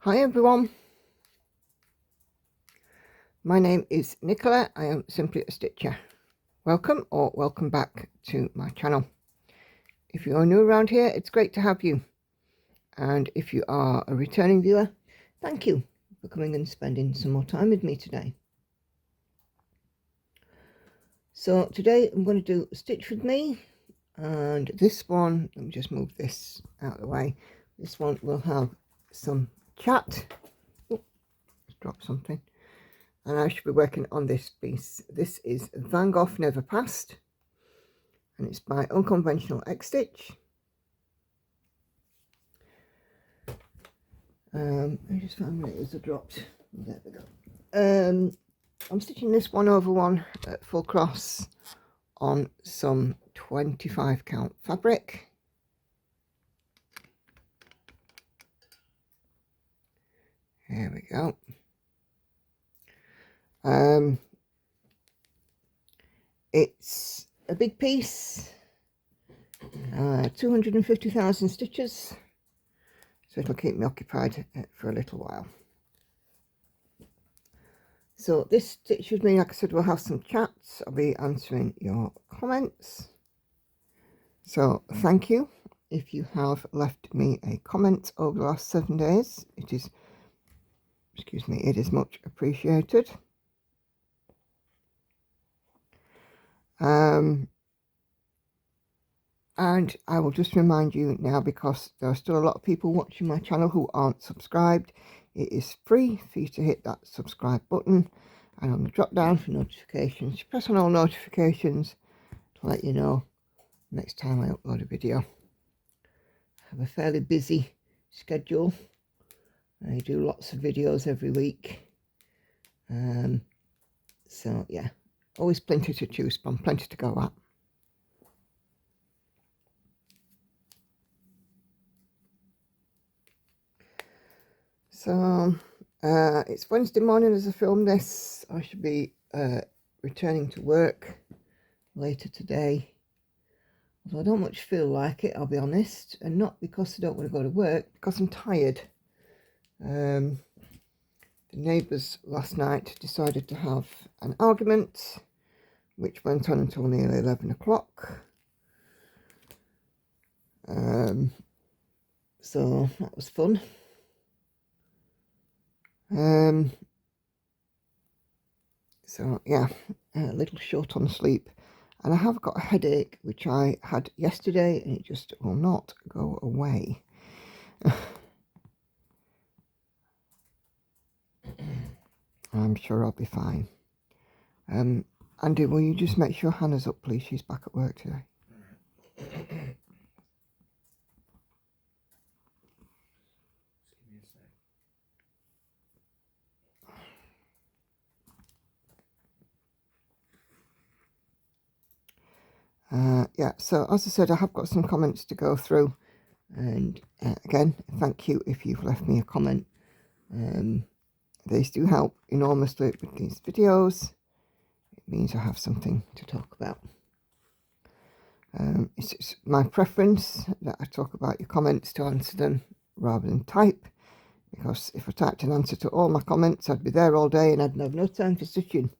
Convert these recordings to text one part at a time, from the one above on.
Hi everyone, my name is Nicola. I am simply a stitcher. Welcome or welcome back to my channel. If you are new around here, it's great to have you, and if you are a returning viewer, thank you for coming and spending some more time with me today. So today I'm going to do Stitch With Me, and this one, let me just move this out of the way. This one will have some chat. Oh, just dropped something. And I should be working on this piece. This is Gogh Never Passed, and it's by Unconventional X Stitch. I just found where it was dropped. There we go. I'm stitching this 1/1 at full cross on some 25 count fabric. There we go. It's a big piece, 250,000 stitches, so it'll keep me occupied for a little while. So this Stitch With Me, like I said, we'll have some chats. I'll be answering your comments, so thank you if you have left me a comment over the last 7 days. It is, excuse me, it is much appreciated. And I will just remind you now, because there are still a lot of people watching my channel who aren't subscribed, it is free for you to hit that subscribe button, and on the drop down for notifications, press on all notifications to let you know next time I upload a video. I have a fairly busy schedule. I do lots of videos every week, so yeah, always plenty to choose from, plenty to go at. So it's Wednesday morning as I film this. I should be returning to work later today, although I don't much feel like it, I'll be honest, and not because I don't want to go to work, because I'm tired. The neighbours last night decided to have an argument which went on until nearly 11 o'clock. So that was fun. So yeah, a little short on sleep, and I have got a headache which I had yesterday, and it just will not go away. I'm sure I'll be fine. Andy, will you just make sure Hannah's up, please? She's back at work today. Yeah, so as I said, I have got some comments to go through, and again, thank you if you've left me a comment. These do help enormously with these videos. It means I have something to talk about. It's my preference that I talk about your comments to answer them rather than type, because if I typed an answer to all my comments, I'd be there all day and I'd have no time for stitching.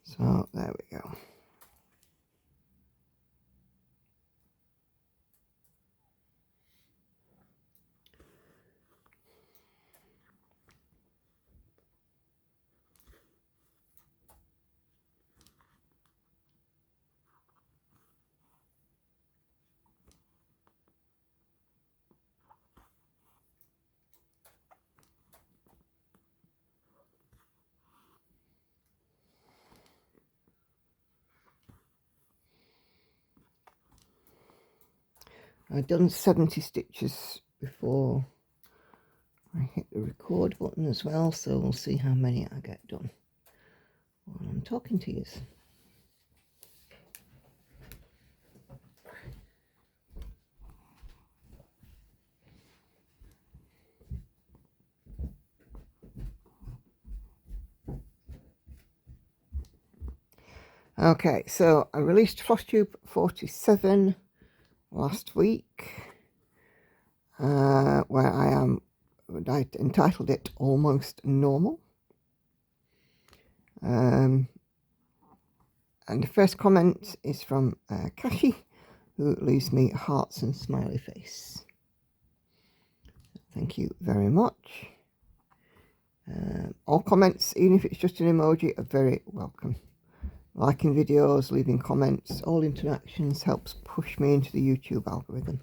So there we go. I've done 70 stitches before I hit the record button as well, so we'll see how many I get done while I'm talking to you. Okay, so I released Flosstube 47 last week, where I entitled it Almost Normal. And the first comment is from Kashi, who leaves me hearts and smiley face. Thank you very much. All comments, even if it's just an emoji, are very welcome. Liking videos, leaving comments, all interactions helps push me into the YouTube algorithm.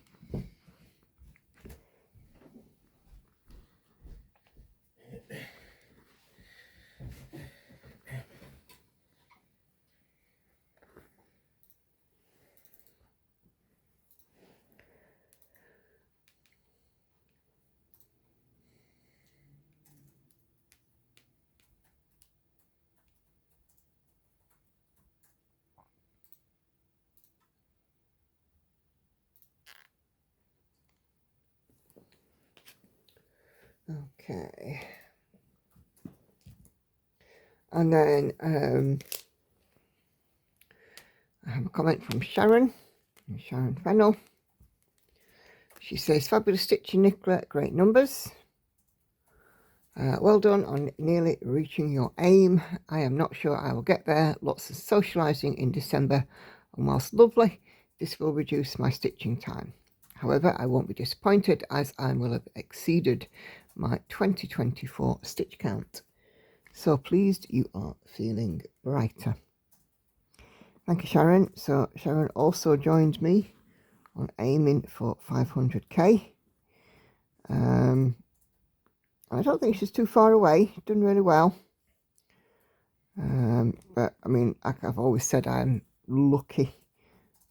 Okay, and then I have a comment from Sharon Fennell. She says, fabulous stitching, Nicola, great numbers. Well done on nearly reaching your aim. I am not sure I will get there. Lots of socialising in December, and whilst lovely, this will reduce my stitching time. However, I won't be disappointed as I will have exceeded my 2024 stitch count. So pleased you are feeling brighter. Thank you, Sharon. So Sharon also joined me on aiming for 500k. I don't think she's too far away. Done really well. But I mean, like I've always said, I'm lucky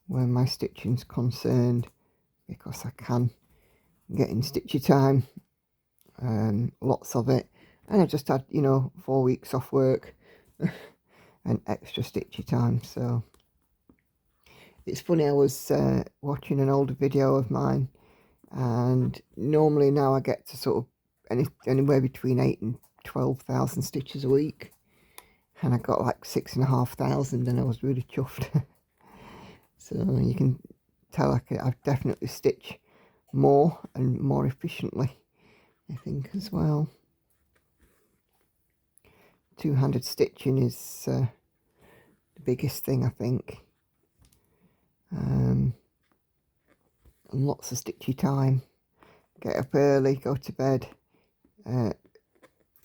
when my stitching's concerned, because I can get in stitchy time, lots of it, and I just had, you know, 4 weeks off work and extra stitchy time. So it's funny, I was watching an older video of mine, and normally now I get to sort of anywhere between 8,000 and 12,000 stitches a week, and I got like 6,500, and I was really chuffed. So you can tell I definitely stitch more and more efficiently, I think, as well. Two-handed stitching is the biggest thing, I think. And lots of stitchy time. Get up early, go to bed. I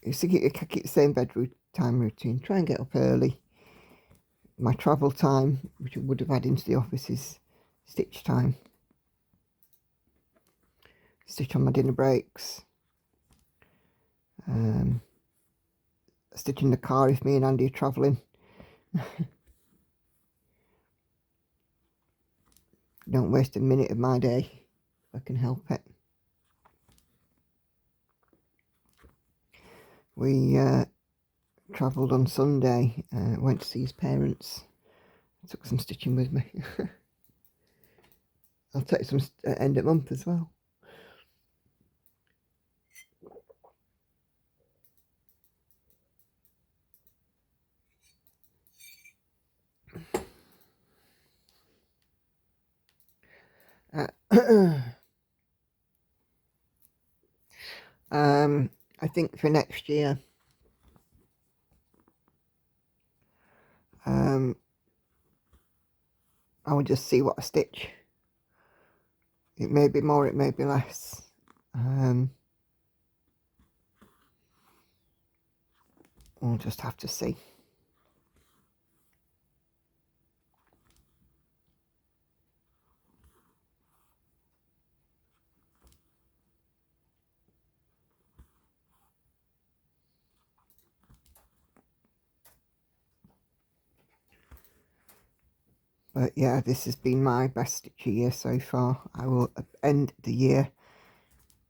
keep the same bedtime routine. Try and get up early. My travel time, which I would have had into the office, is stitch time. Stitch on my dinner breaks. Stitch in the car if me and Andy are travelling. Don't waste a minute of my day if I can help it. We travelled on Sunday, went to see his parents. Took some stitching with me. I'll take some end of month as well. I think for next year, I will just see what I stitch. It may be more, it may be less. We'll just have to see. But yeah, this has been my best stitchy year so far. I will end the year,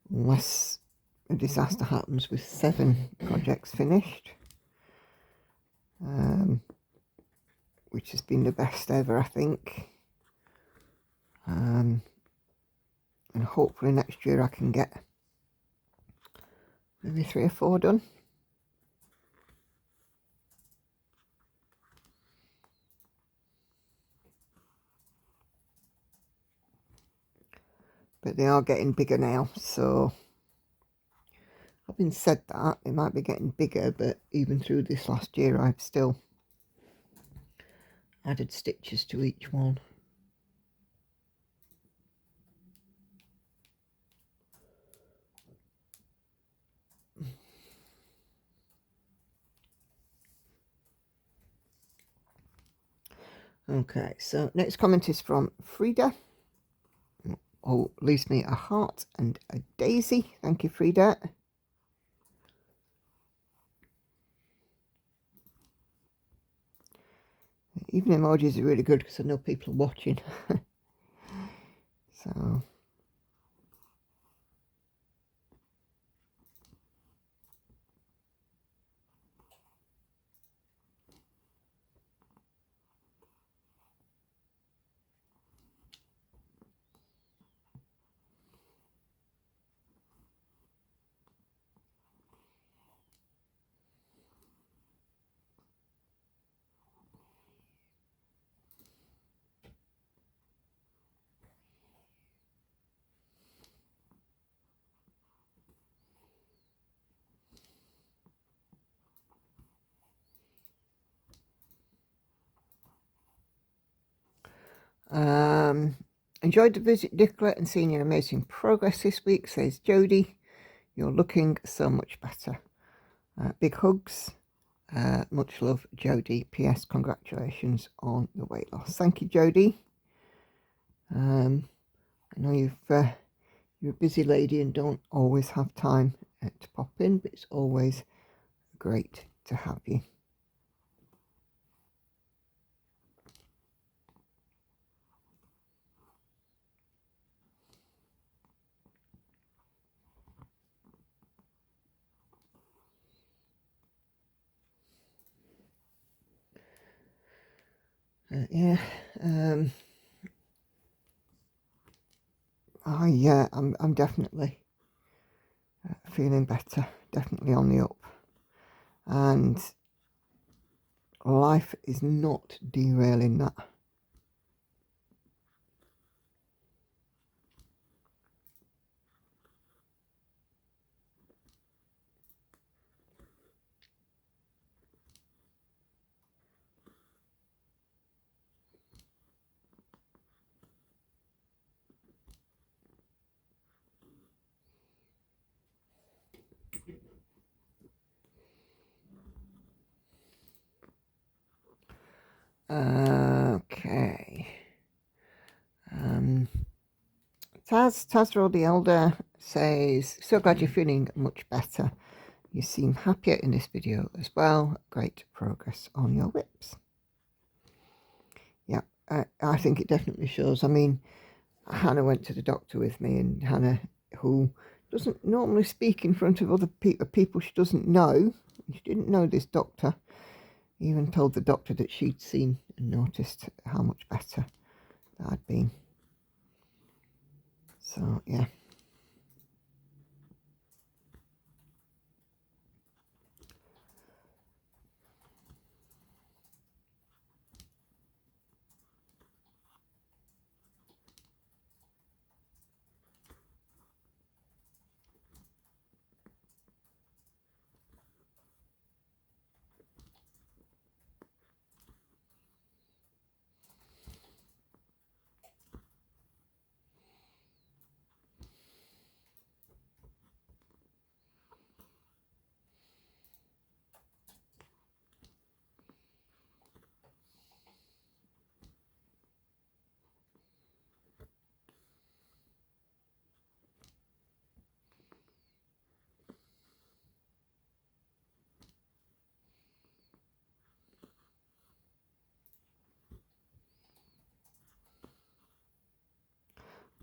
unless a disaster happens, with 7 projects finished. Which has been the best ever, I think. And hopefully next year I can get maybe 3 or 4 done. but they are getting bigger now. So having said that, they might be getting bigger, but even through this last year I've still added stitches to each one. Okay, so next comment is from Frida. Oh, leaves me a heart and a daisy. Thank you, Frida. Even emojis are really good because I know people are watching. So enjoyed the visit, Nicola, and seeing your amazing progress this week, says Jodie. You're looking so much better. Big hugs. Much love, Jodie. P.S. Congratulations on the weight loss. Thank you, Jodie. I know you're a busy lady and don't always have time to pop in, but it's always great to have you. I'm definitely feeling better, definitely on the up, and life is not derailing that. Okay. Tazrell the Elder says, so glad you're feeling much better. You seem happier in this video as well. Great progress on your whips. Yeah, I think it definitely shows. I mean, Hannah went to the doctor with me, and Hannah, who doesn't normally speak in front of other people she doesn't know, she didn't know this doctor, even told the doctor that she'd seen and noticed how much better that I'd been. So, yeah.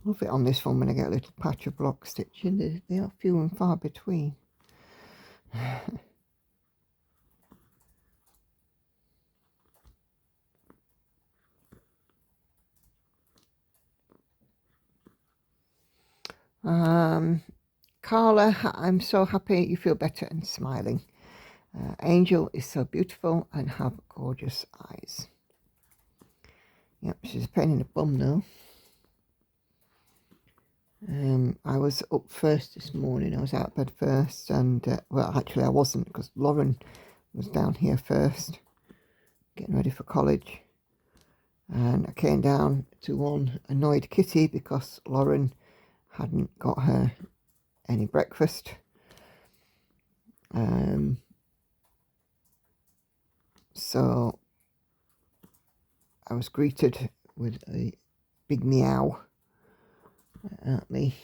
Love it on this one when I get a little patch of block stitching. They are few and far between. Carla, I'm so happy you feel better and smiling. Angel is so beautiful and have gorgeous eyes. Yep, she's a pain in the bum though. I was up first this morning. I was out of bed first, and well, actually I wasn't, because Lauren was down here first getting ready for college, and I came down to one annoyed kitty because Lauren hadn't got her any breakfast. So I was greeted with a big meow at me.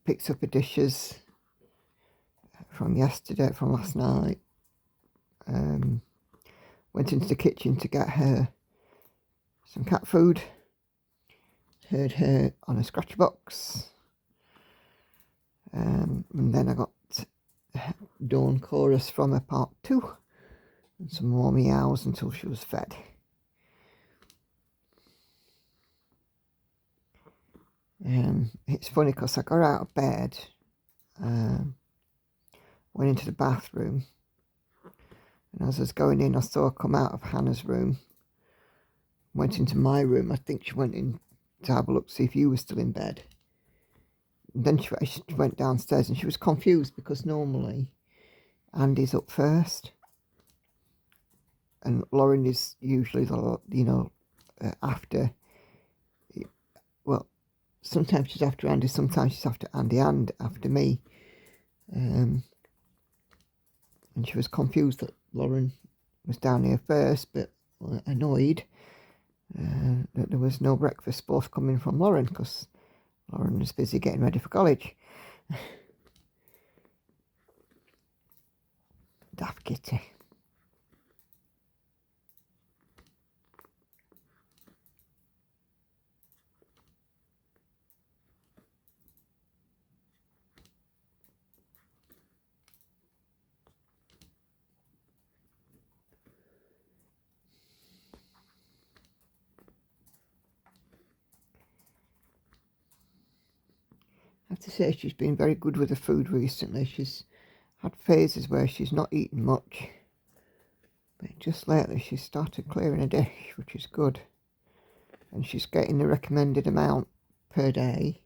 Picked up her dishes from yesterday, from last night. Went into the kitchen to get her some cat food. Heard her on a scratch box. And then I got Dawn Chorus from her part 2. And some more meows until she was fed. It's funny because I got out of bed, went into the bathroom, and as I was going in, I saw her come out of Hannah's room, went into my room. I think she went in to have a look, see if you were still in bed. And then she went downstairs, and she was confused because normally Andy's up first, and Lauren is usually after. Well, sometimes she's after Andy, sometimes she's after Andy and after me. And she was confused that Lauren was down here first, but annoyed that there was no breakfast both coming from Lauren, because Lauren was busy getting ready for college. Daft kitty. I have to say she's been very good with the food recently. She's had phases where she's not eaten much, but just lately she's started clearing a dish, which is good. And she's getting the recommended amount per day.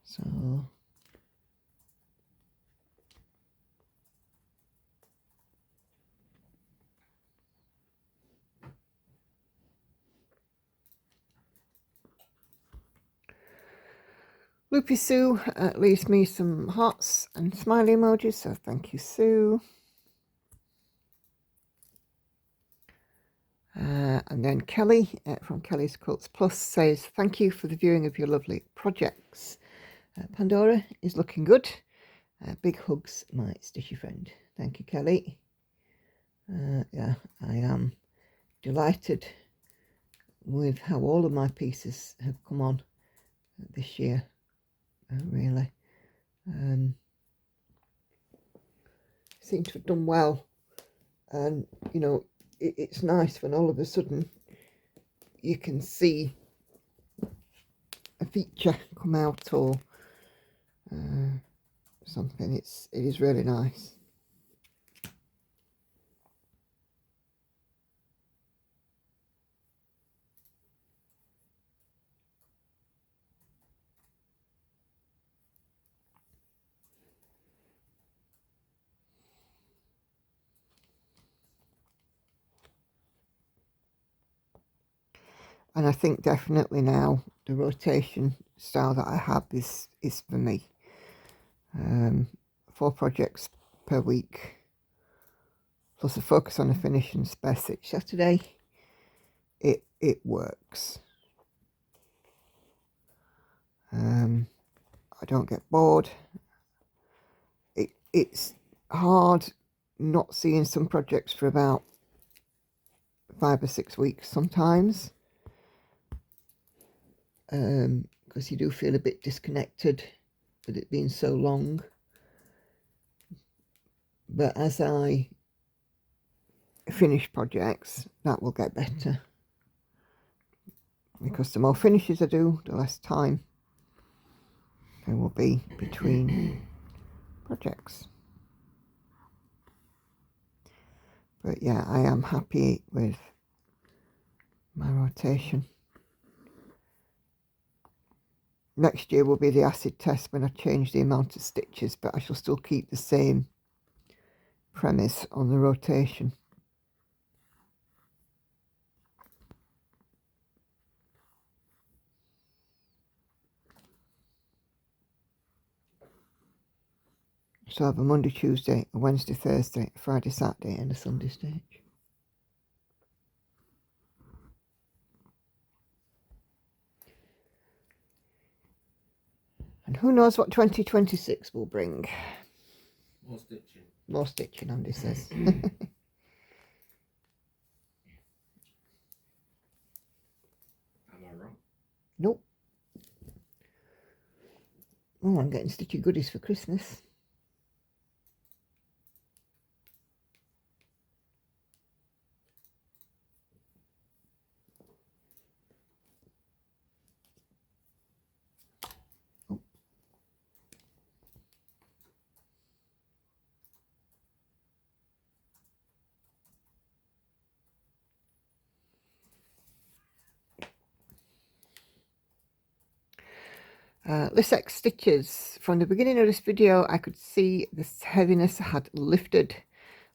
So Loopy Sue leaves me some hearts and smiley emojis, so thank you, Sue. And then Kelly from Kelly's Quilts Plus says, thank you for the viewing of your lovely projects. Pandora is looking good. Big hugs, my stitchy friend. Thank you, Kelly. Yeah, I am delighted with how all of my pieces have come on this year. Really seem to have done well, and you know, it's nice when all of a sudden you can see a feature come out or something. It is really nice. And I think definitely now the rotation style that I have is for me. 4 projects per week, plus a focus on a finish and spare stitch Saturday. It works. I don't get bored. It's hard not seeing some projects for about 5 or 6 weeks sometimes, because you do feel a bit disconnected with it being so long. But as I finish projects, that will get better, because the more finishes I do, the less time there will be between projects. But yeah, I am happy with my rotation. Next year will be the acid test when I change the amount of stitches, but I shall still keep the same premise on the rotation. So I have a Monday, Tuesday, a Wednesday, Thursday, a Friday, Saturday and a Sunday stitch. And who knows what 2026 will bring. More stitching. More stitching, Andy says. Am I wrong? Nope. Oh, I'm getting stitchy goodies for Christmas. This X stitches. From the beginning of this video, I could see this heaviness had lifted.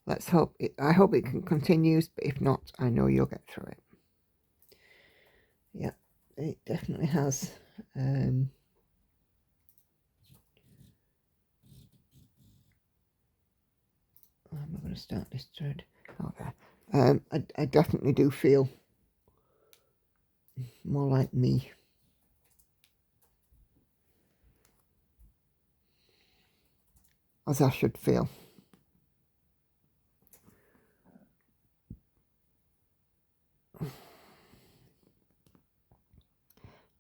Let's hope I hope it can continue, but if not, I know you'll get through it. Yeah, it definitely has. How am I going to start this thread? Oh, there. I definitely do feel more like me. As I should feel.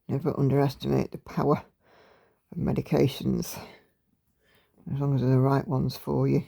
Never underestimate the power of medications, as long as they're the right ones for you.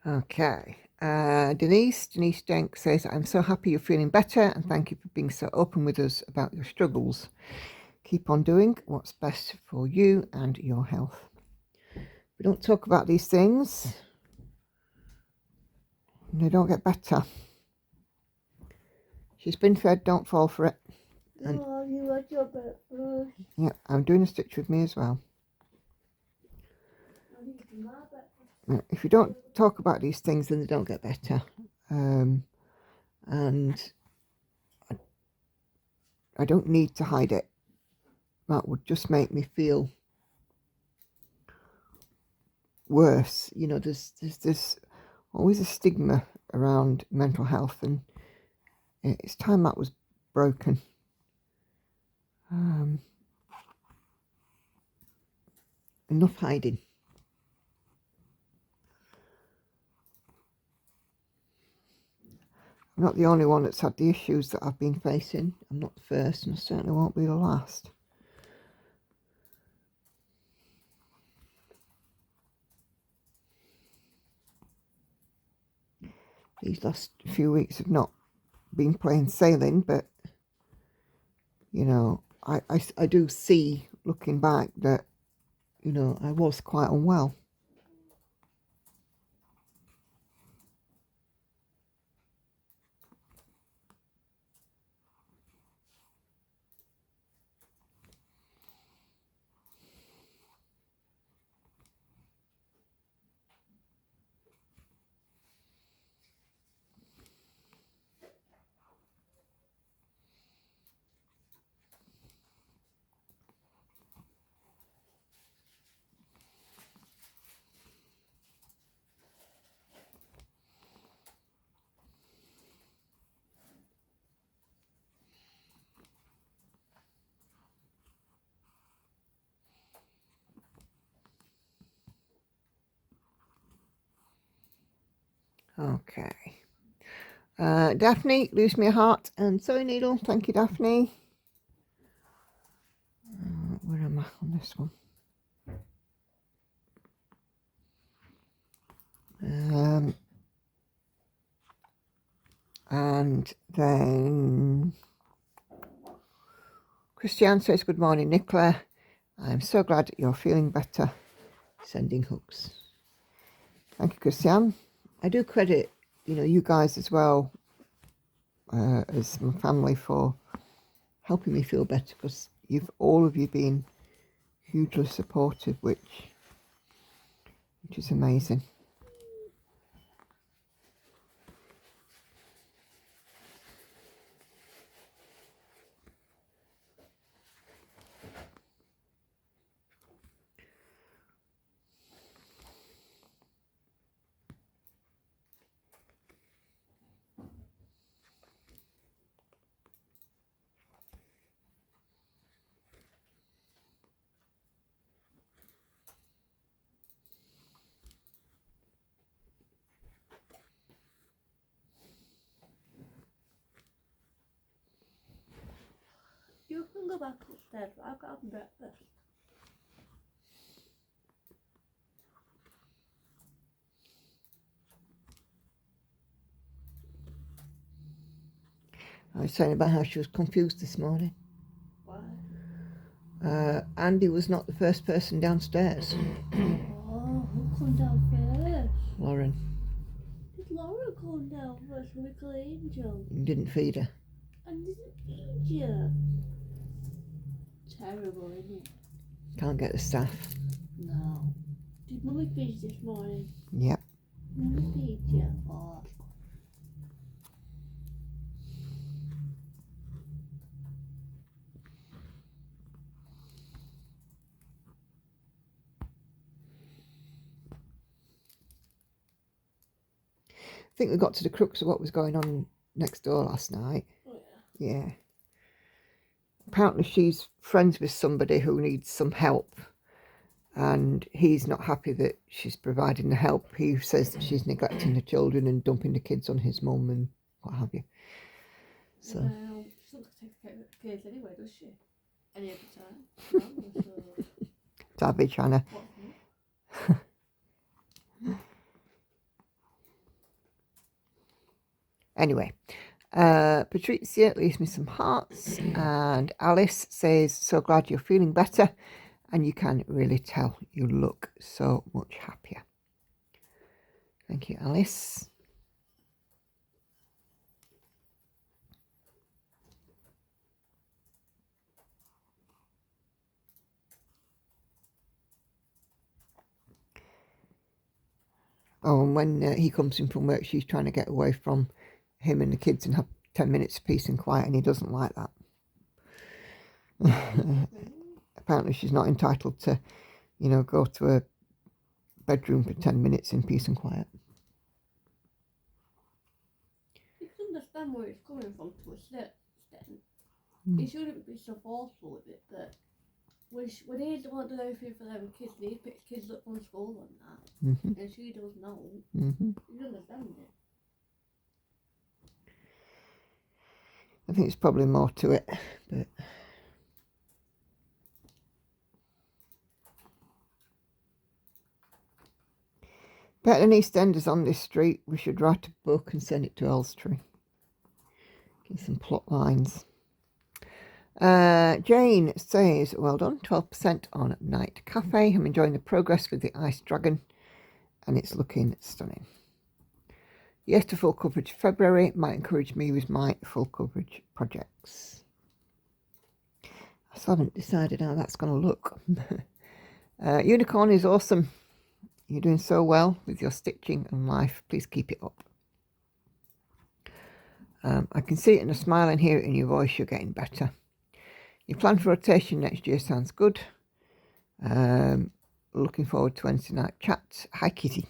Okay, Denise Denk says, I'm so happy you're feeling better and thank you for being so open with us about your struggles. Keep on doing what's best for you and your health. We don't talk about these things, they don't get better. She's been fed, don't fall for it. And, oh, you want your breakfast? yeah, I'm doing a stitch with me as well. If you don't talk about these things, then they don't get better. And I don't need to hide it. That would just make me feel worse. You know, there's always a stigma around mental health, and it's time that was broken. Enough hiding. I'm not the only one that's had the issues that I've been facing. I'm not the first, and I certainly won't be the last. These last few weeks have not been plain sailing, but, you know, I do see, looking back, that, you know, I was quite unwell. Okay. Daphne, Lose Me a Heart and Sewing Needle. Thank you, Daphne. Where am I on this one? And then Christiane says, good morning, Nicola. I'm so glad that you're feeling better. Sending hugs. Thank you, Christiane. I do credit, you guys as well as my family for helping me feel better, because all of you been hugely supportive, which is amazing. You can go back upstairs, but I've got to have breakfast. I was saying about how she was confused this morning. Why? Andy was not the first person downstairs. Oh, who come down first? Lauren. Did Laura come down first, little angel? You didn't feed her. I didn't feed you. Terrible, isn't it? Can't get the staff. No. Did Mummy feed you this morning? Yep. Mummy feed you? Oh. I think we got to the crux of what was going on next door last night. Oh, yeah. Yeah. Apparently she's friends with somebody who needs some help, and he's not happy that she's providing the help. He says that she's neglecting the children and dumping the kids on his mum and what have you. So Well, she doesn't take care of the kids anyway, does she? Any other time? No, so... savage, Hannah. Anyway, Patricia leaves me some hearts, and Alice says, so glad you're feeling better, and you can really tell you look so much happier. Thank you, Alice. Oh, and when he comes in from work, she's trying to get away from him and the kids and have 10 minutes of peace and quiet, and he doesn't like that. Apparently she's not entitled to, go to a bedroom for 10 minutes in peace and quiet. You can understand where it's coming from to a certain extent. He shouldn't be so forceful with it, but when he don't want to do anything for them kids, and he picks kids up from school and that, and she does know, you understand it. I think there's probably more to it, but better than EastEnders on this street. We should write a book and send it to Elstree. Get some plot lines. Jane says, well done, 12% on Night Cafe. I'm enjoying the progress with the Ice Dragon, and it's looking stunning. Yes to full coverage February. Might encourage me with my full coverage projects. I still haven't decided how that's going to look. Unicorn is awesome. You're doing so well with your stitching and life. Please keep it up. I can see it in a smile and hear it in your voice. You're getting better. Your plan for rotation next year sounds good. Looking forward to Wednesday night chat. Hi, Kitty.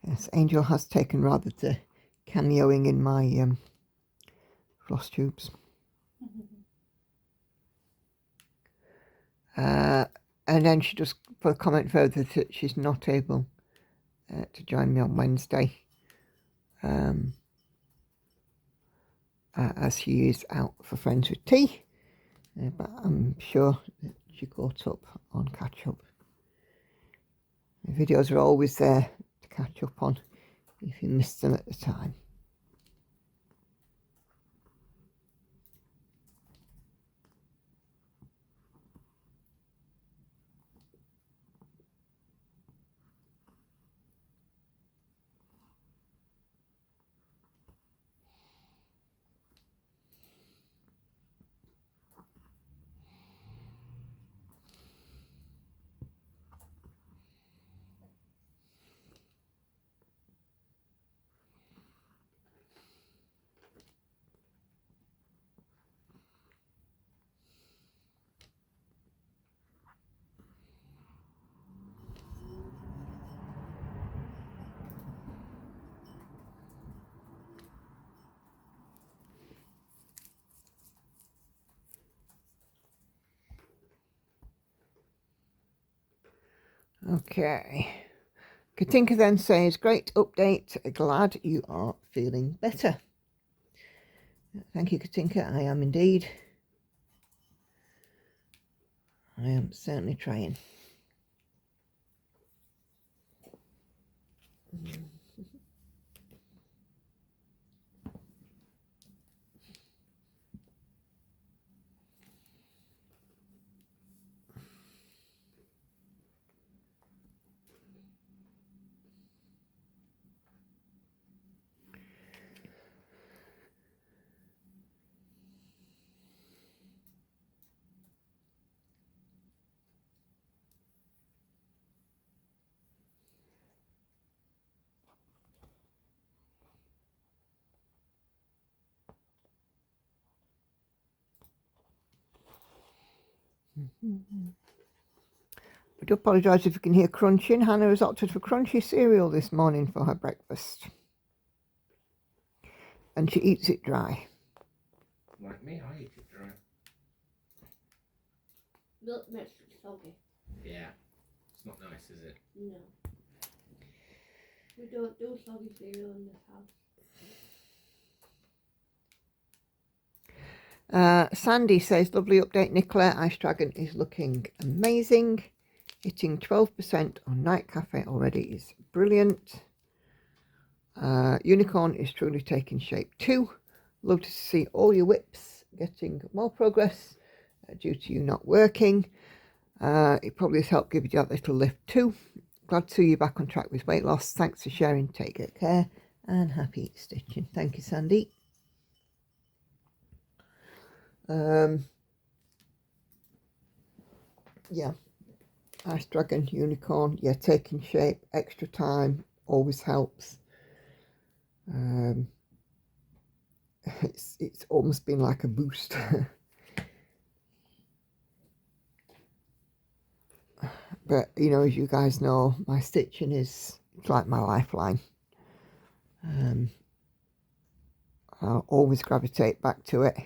Yes, Angel has taken rather to cameoing in my floss tubes. And then she just put a comment further that she's not able to join me on Wednesday, as she is out for Friends with Tea, but I'm sure that she caught up on catch up. The videos are always there to catch up on if you missed them at the time. Okay. Katinka then says, great update. Glad you are feeling better. Thank you, Katinka. I am indeed. I am certainly trying. I do apologise if you can hear crunching. Hannah has opted for crunchy cereal this morning for her breakfast. And she eats it dry. Like me, I eat it dry. Milk makes it soggy. Yeah. It's not nice, is it? No. We don't do soggy cereal in this house. Sandy says, lovely update, Nicola. Ice Dragon is looking amazing. Hitting 12% on Night Cafe already is brilliant. Unicorn is truly taking shape too. Love to see all your whips getting more progress due to you not working. It probably has helped give you that little lift too. Glad to see you back on track with weight loss. Thanks for sharing. Take good care and happy stitching. Thank you, Sandy. Yeah, Ice Dragon, Unicorn, yeah, taking shape, extra time always helps. It's almost been like a boost. But you know, as you guys know, my stitching is like my lifeline. I'll always gravitate back to it.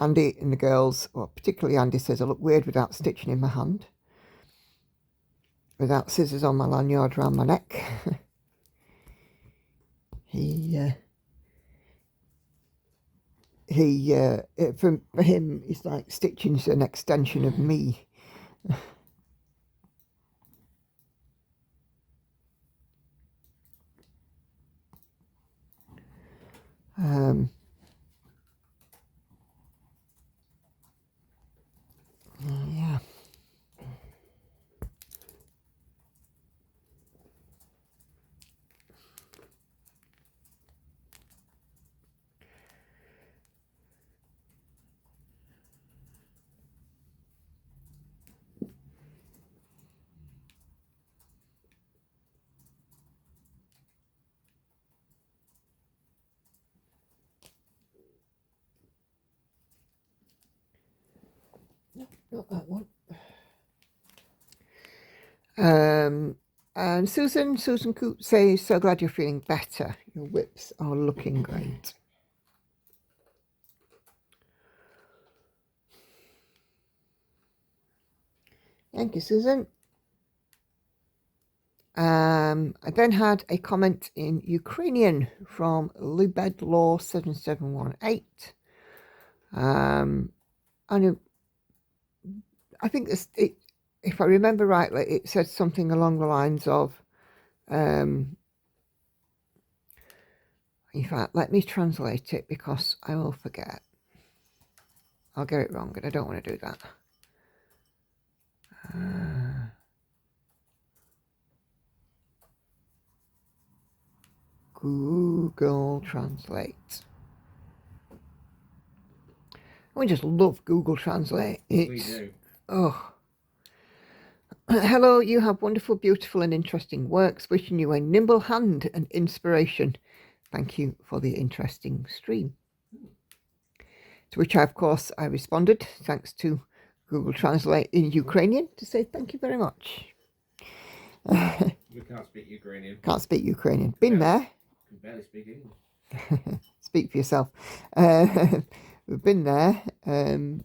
Andy and the girls, well, particularly Andy, says I look weird without stitching in my hand, without scissors on my lanyard around my neck. For him, it's like stitching's an extension of me. Yeah. Not that one. And Susan Coop says, so glad you're feeling better. Your whips are looking great. Thank you, Susan. I then had a comment in Ukrainian from Lubedlaw 7718. And I think if I remember rightly, it said something along the lines of, in fact, let me translate it because I will forget. I'll get it wrong and I don't want to do that. Google Translate. We just love Google Translate. We do. Oh. Hello, you have wonderful, beautiful and interesting works. Wishing you a nimble hand and inspiration. Thank you for the interesting stream. To which of course, I responded, thanks to Google Translate in Ukrainian, to say thank you very much. We can't speak Ukrainian. Can't speak Ukrainian. Been there. Can barely speak English. Speak for yourself. We've been there.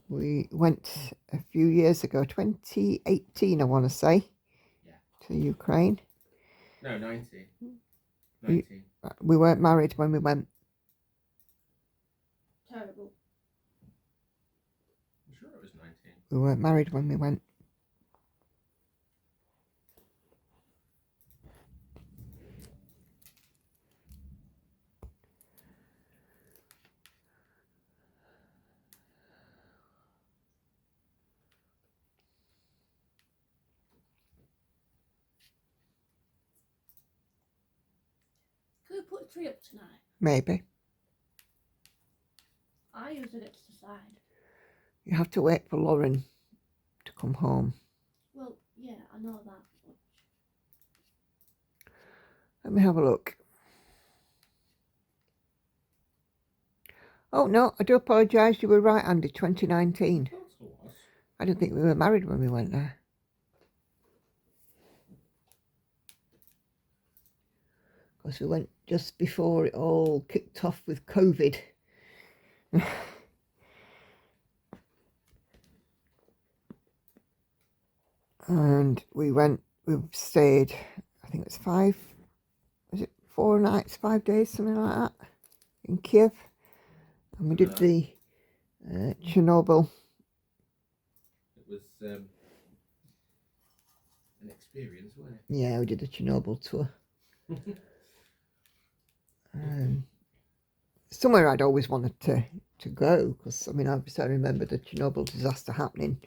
We went a few years ago, 2018, I want to say, to Ukraine. No, 19. 19. We weren't married when we went. Terrible. I'm sure it was 19. We weren't married when we went. Could we put a tree up tonight? Maybe. I usually get to decide. You have to wait for Lauren to come home. Well, yeah, I know that. But... Let me have a look. Oh, no, I do apologise. You were right, Andy, 2019. Of course it was. I didn't think we were married when we went there. Because we went just before it all kicked off with COVID. And we stayed, I think it was 4 nights, 5 days, something like that, in Kiev. And we did the Chernobyl. It was an experience, wasn't it? Yeah, we did the Chernobyl tour. Somewhere I'd always wanted to go, because I mean, obviously I remember the Chernobyl disaster happening.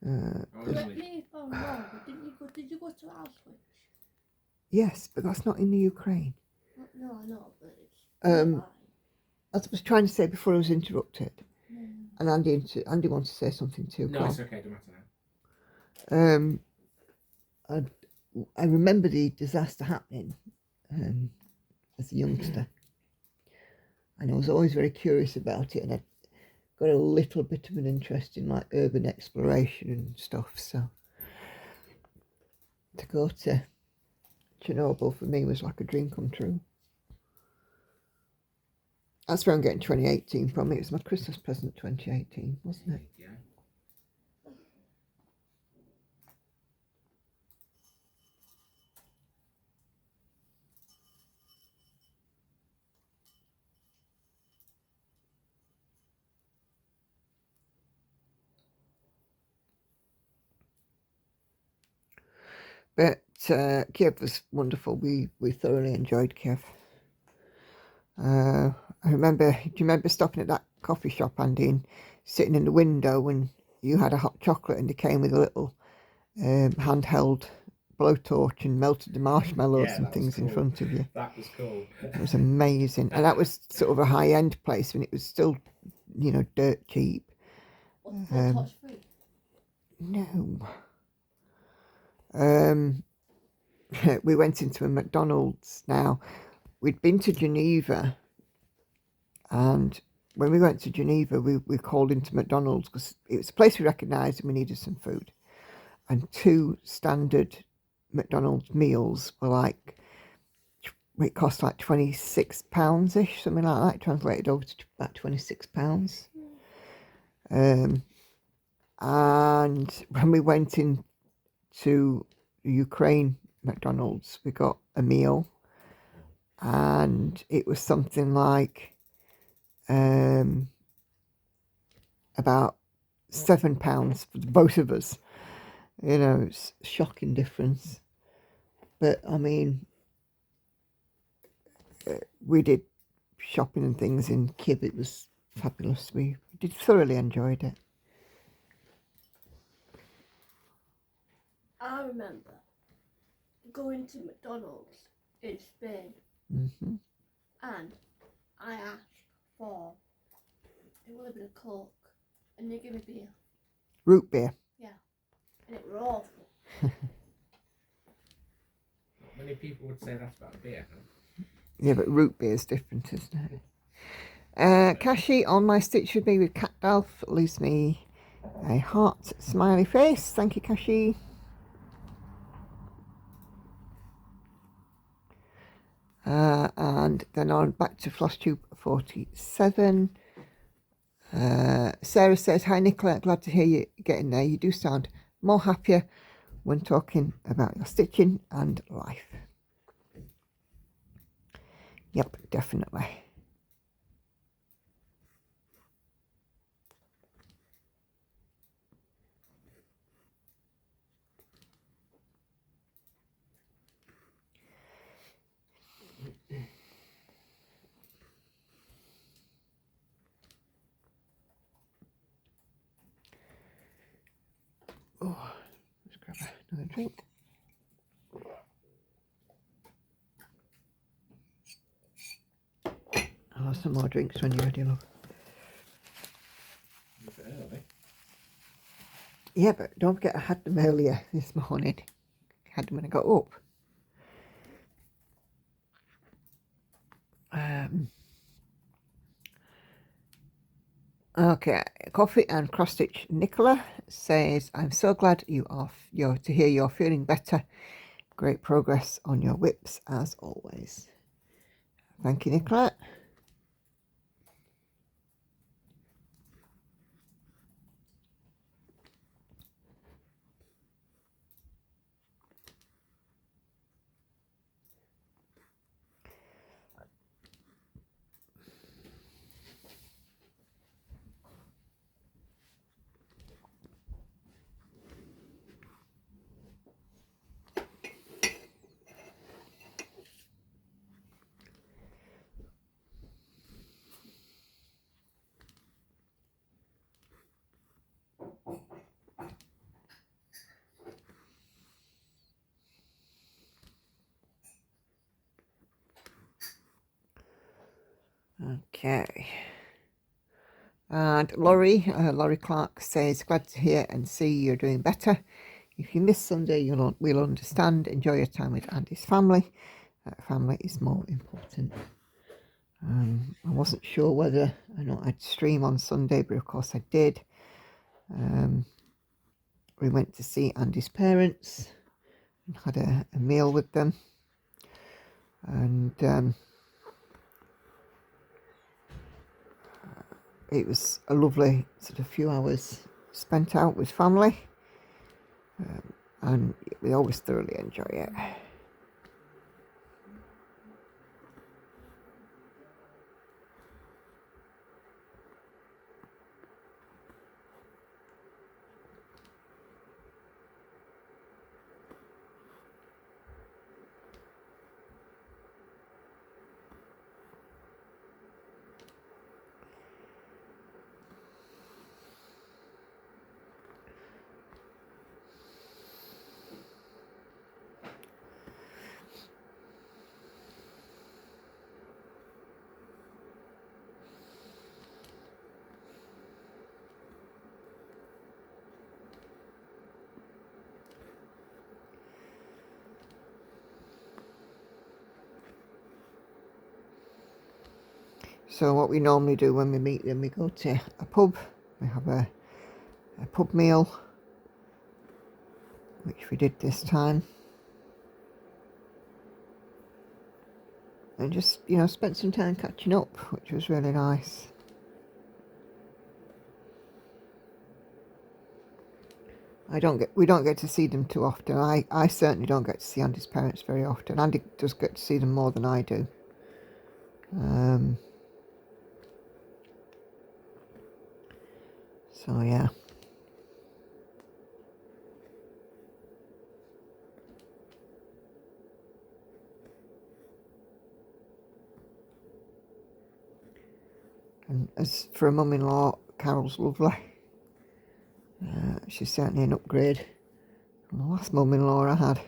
Correct me if I'm wrong, but did you go to Auschwitz? Yes, but that's not in the Ukraine. No, I know, but it's As I was trying to say before I was interrupted, and Andy wants to say something too. No, it's okay, don't matter now. I remember the disaster happening as a youngster, and I was always very curious about it, and I got a little bit of an interest in like urban exploration and stuff. So to go to Chernobyl for me was like a dream come true. That's where I'm getting 2018 from. It was my Christmas present 2018, wasn't it? Yeah. But Kiev was wonderful. We thoroughly enjoyed Kiev. I remember, do you remember stopping at that coffee shop, Andy, and sitting in the window when you had a hot chocolate and they came with a little handheld blowtorch and melted the marshmallows and things in front of you? That was cool. It was amazing. And that was sort of a high-end place, and it was still, you know, dirt cheap. What's touch free? No. We went into a McDonald's now. We'd been to Geneva, and when we went to Geneva, we called into McDonald's because it was a place we recognised and we needed some food. And 2 standard McDonald's meals were like, it cost like £26-ish, something like that, translated over to about £26. And when we went in to Ukraine McDonald's, we got a meal, and it was something like about £7 for the both of us. You know, it's a shocking difference. But I mean, we did shopping and things in Kib. It was fabulous. We did thoroughly enjoyed it. I remember going to McDonald's in Spain, Mm-hmm. and I asked for it would have been a Coke, and they gave me beer. Root beer. Yeah, and it was awful. Many people would say that's about beer, huh? Yeah, but root beer is different, isn't it? Kashi on my stitch with me with CatDalph leaves me a heart smiley face. Thank you, Kashi. And then on back to Flosstube 47. Sarah says, hi Nicola, glad to hear you getting there. You do sound more happier when talking about your stitching and life. Yep, definitely. Oh, let's grab another drink. I'll have some more drinks when you're ready, love. Yeah, but don't forget I had them earlier this morning. I had them when I got up. Okay, Coffee and Cross Stitch Nicola says, I'm so glad you're to hear you're feeling better. Great progress on your whips as always. Thank you, Nicola. Okay. And Laurie Clark says, glad to hear and see you're doing better. If you miss Sunday, we'll understand. Enjoy your time with Andy's family. Family is more important. I wasn't sure whether I'd stream on Sunday, but of course I did. We went to see Andy's parents and had a meal with them. And it was a lovely sort of few hours spent out with family. And we always thoroughly enjoy it. So what we normally do when we meet them, we go to a pub, we have a pub meal, which we did this time. And just, spent some time catching up, which was really nice. we don't get to see them too often. I certainly don't get to see Andy's parents very often. Andy does get to see them more than I do. So yeah. And as for a mum-in-law, Carol's lovely. She's certainly an upgrade from the last mum-in-law I had.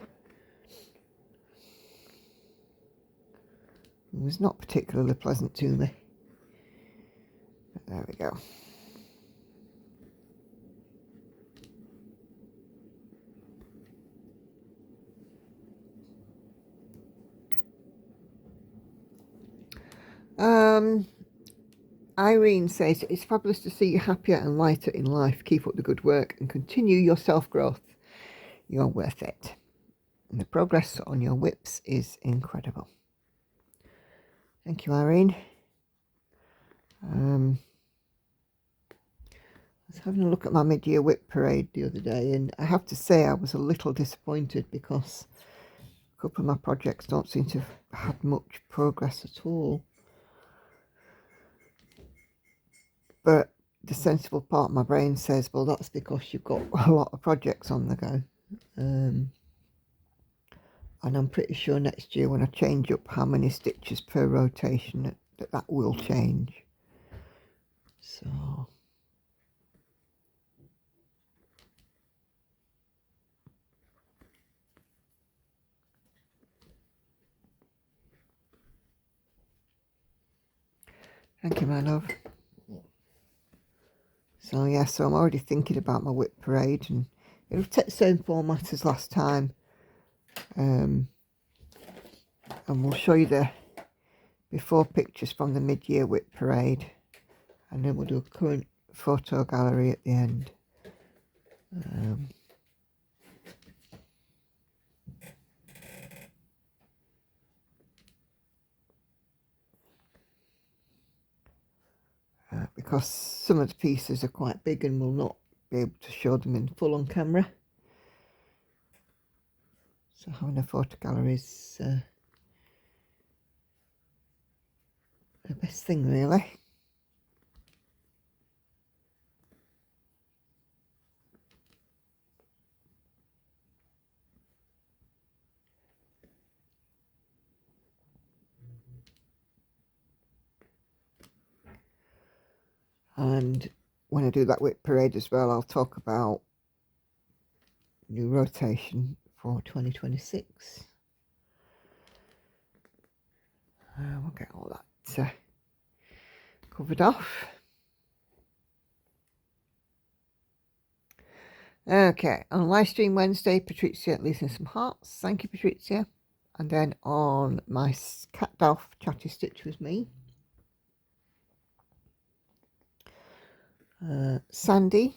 It was not particularly pleasant to me. But there we go. Irene says, it's fabulous to see you happier and lighter in life. Keep up the good work and continue your self-growth. You're worth it. And the progress on your whips is incredible. Thank you, Irene. I was having a look at my mid-year whip parade the other day, and I have to say I was a little disappointed because a couple of my projects don't seem to have had much progress at all. But the sensible part of my brain says, well, that's because you've got a lot of projects on the go. And I'm pretty sure next year when I change up how many stitches per rotation, that will change. So thank you, my love. So yeah, so I'm already thinking about my whip parade, and it'll take the same format as last time. And we'll show you the before pictures from the mid-year whip parade, and then we'll do a current photo gallery at the end. Because some of the pieces are quite big and we'll not be able to show them in full on camera. So having a photo gallery is the best thing, really. And when I do that whip parade as well, I'll talk about new rotation for 2026. We'll get all that covered off. Okay, on live stream Wednesday, Patrizia leaves me some hearts. Thank you, Patrizia. And then on my CatDalph Chatty Stitch with me, Sandy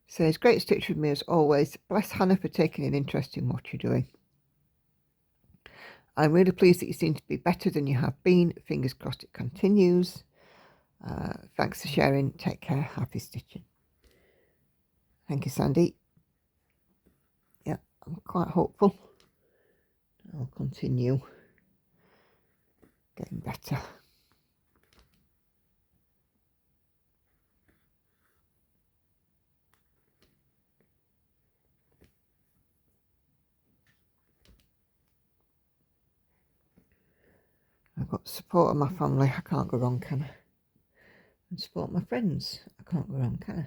says, great stitch with me as always. Bless Hannah for taking an interest in what you're doing. I'm really pleased that you seem to be better than you have been. Fingers crossed it continues. Thanks for sharing. Take care. Happy stitching. Thank you, Sandy. Yeah, I'm quite hopeful I'll continue getting better. I've got support of my family. I can't go wrong, can I? And support my friends. I can't go wrong, can I?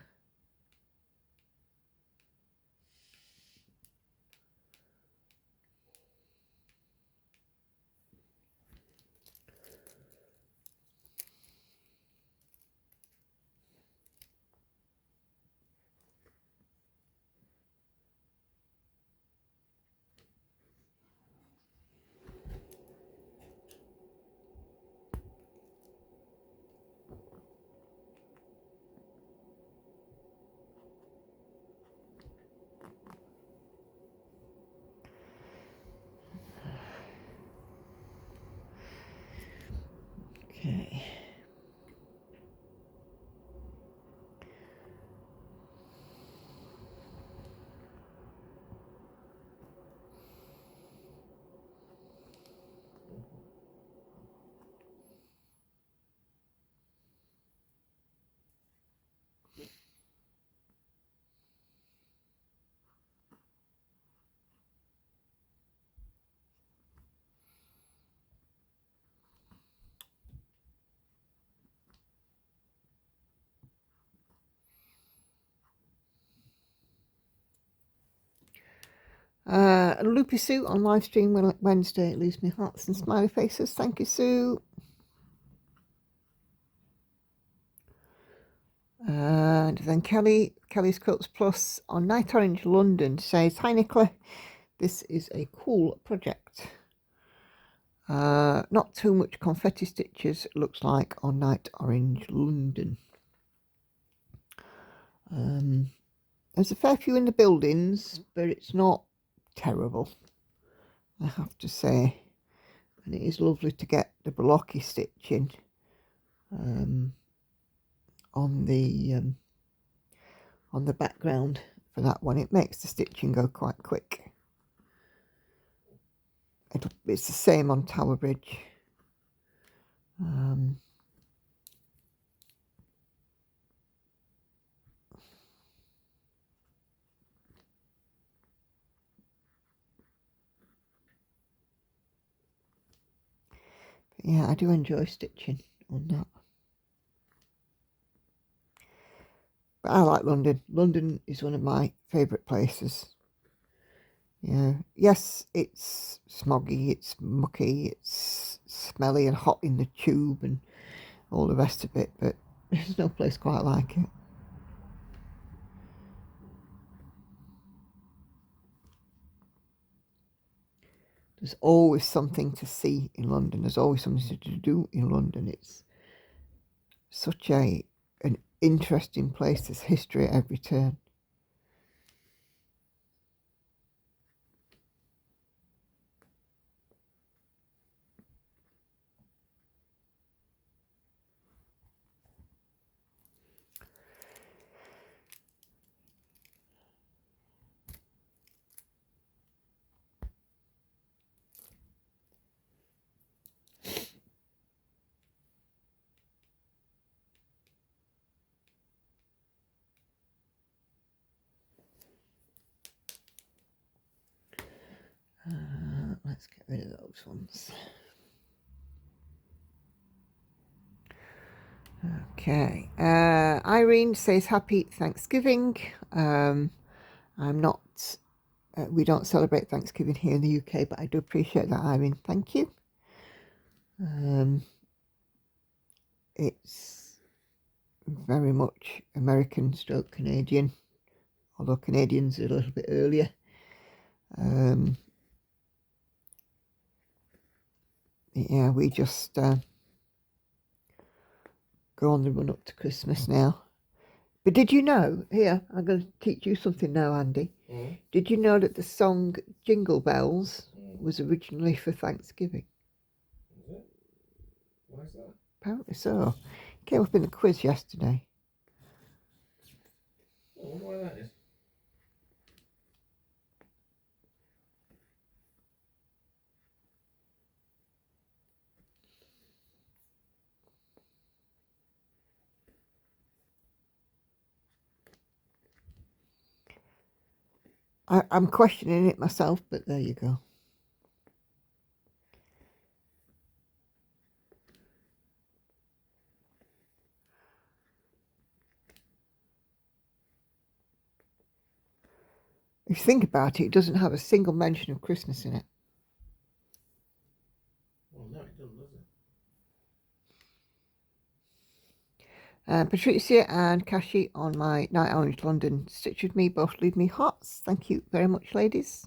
Okay. Loopy Sue on live stream Wednesday. Leaves me hearts and smiley faces. Thank you, Sue. And then Kelly's Quilts Plus on Night Orange London says, hi Nicola, this is a cool project. Not too much confetti stitches, looks like, on Night Orange London. There's a fair few in the buildings, but it's not terrible, I have to say. And it is lovely to get the blocky stitching on the background for that one. It makes the stitching go quite quick. It's the same on Tower Bridge. Yeah, I do enjoy stitching on that. But I like London. London is one of my favourite places. Yeah. Yes, it's smoggy, it's mucky, it's smelly and hot in the tube and all the rest of it, but there's no place quite like it. There's always something to see in London. There's always something to do in London. It's such an interesting place. There's history at every turn. Let's get rid of those ones. Okay. Irene says happy Thanksgiving. I'm not, we don't celebrate Thanksgiving here in the UK, but I do appreciate that, Irene. Thank you. It's very much American stroke Canadian, although Canadians are a little bit earlier. Yeah, we just go on the run up to Christmas now. But did you know, here, I'm going to teach you something now, Andy. Did you know that the song Jingle Bells was originally for Thanksgiving? Is it? Why is that? Apparently so. It came up in the quiz yesterday. I wonder why that is. I'm questioning it myself, but there you go. If you think about it, it doesn't have a single mention of Christmas in it. Well, no, it doesn't, does it? Patricia and Kashi on my Night Orange London Stitch With Me both leave me hearts. Thank you very much, ladies.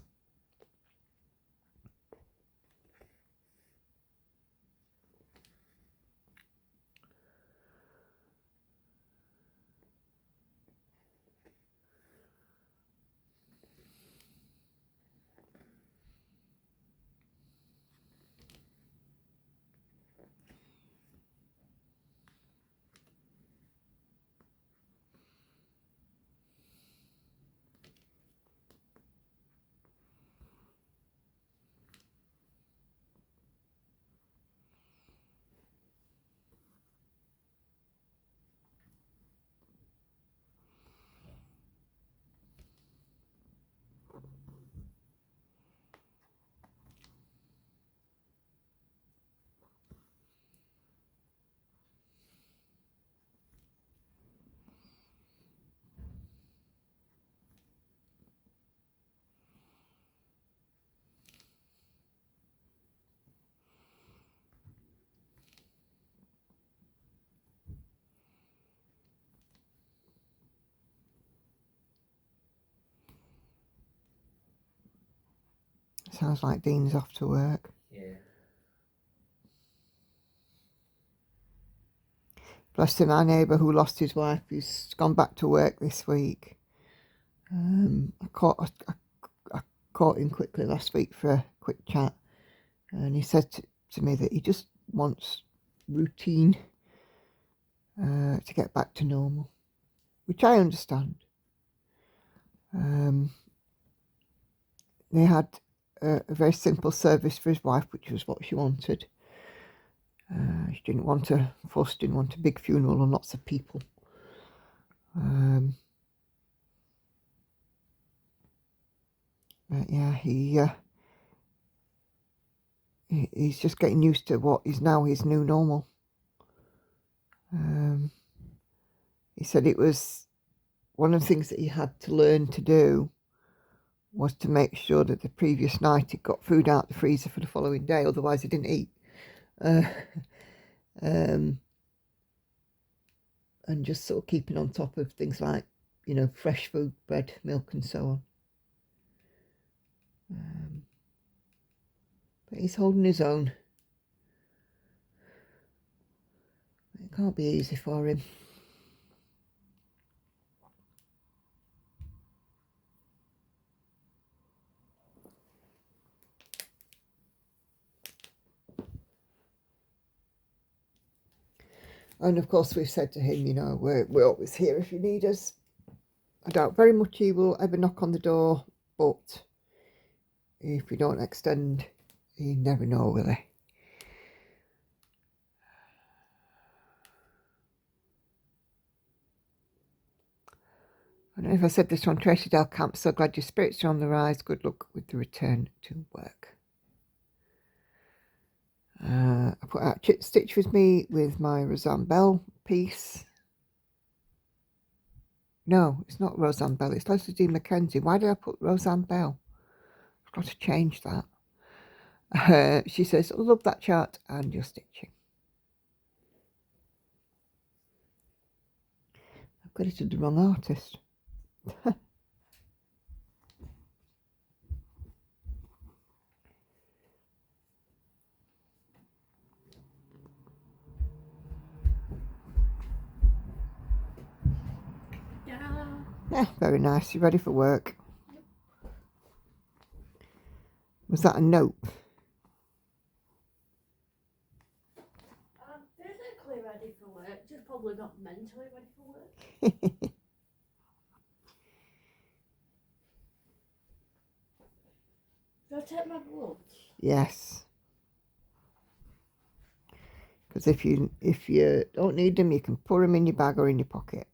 Sounds like Dean's off to work. Yeah. Bless him, our neighbour who lost his wife, he's gone back to work this week. I caught him quickly last week for a quick chat, and he said to me that he just wants routine to get back to normal, which I understand. They had a very simple service for his wife, which was what she wanted. She didn't want a fuss, didn't want a big funeral and lots of people. But yeah, he's just getting used to what is now his new normal. He said it was one of the things that he had to learn to do was to make sure that the previous night he got food out the freezer for the following day, otherwise he didn't eat. And just sort of keeping on top of things like, you know, fresh food, bread, milk and so on. But he's holding his own. It can't be easy for him. And of course we've said to him, you know, we're always here if you need us. I doubt very much he will ever knock on the door, but if we don't extend, you never know, will he? I don't know if I said this on Tracy Dell Camp, so glad your spirits are on the rise. Good luck with the return to work. I put out Stitch With Me with my Roseanne Bell piece. No, it's not Roseanne Bell, it's Leslie D. Mackenzie. Why did I put Roseanne Bell? I've got to change that. She says, I love that chart and your stitching. I've got it to the wrong artist. Yeah, very nice. You ready for work? Was that a nope? I'm physically ready for work, just probably not mentally ready for work. Do I take my gloves? Yes. Because if you don't need them, you can put them in your bag or in your pocket.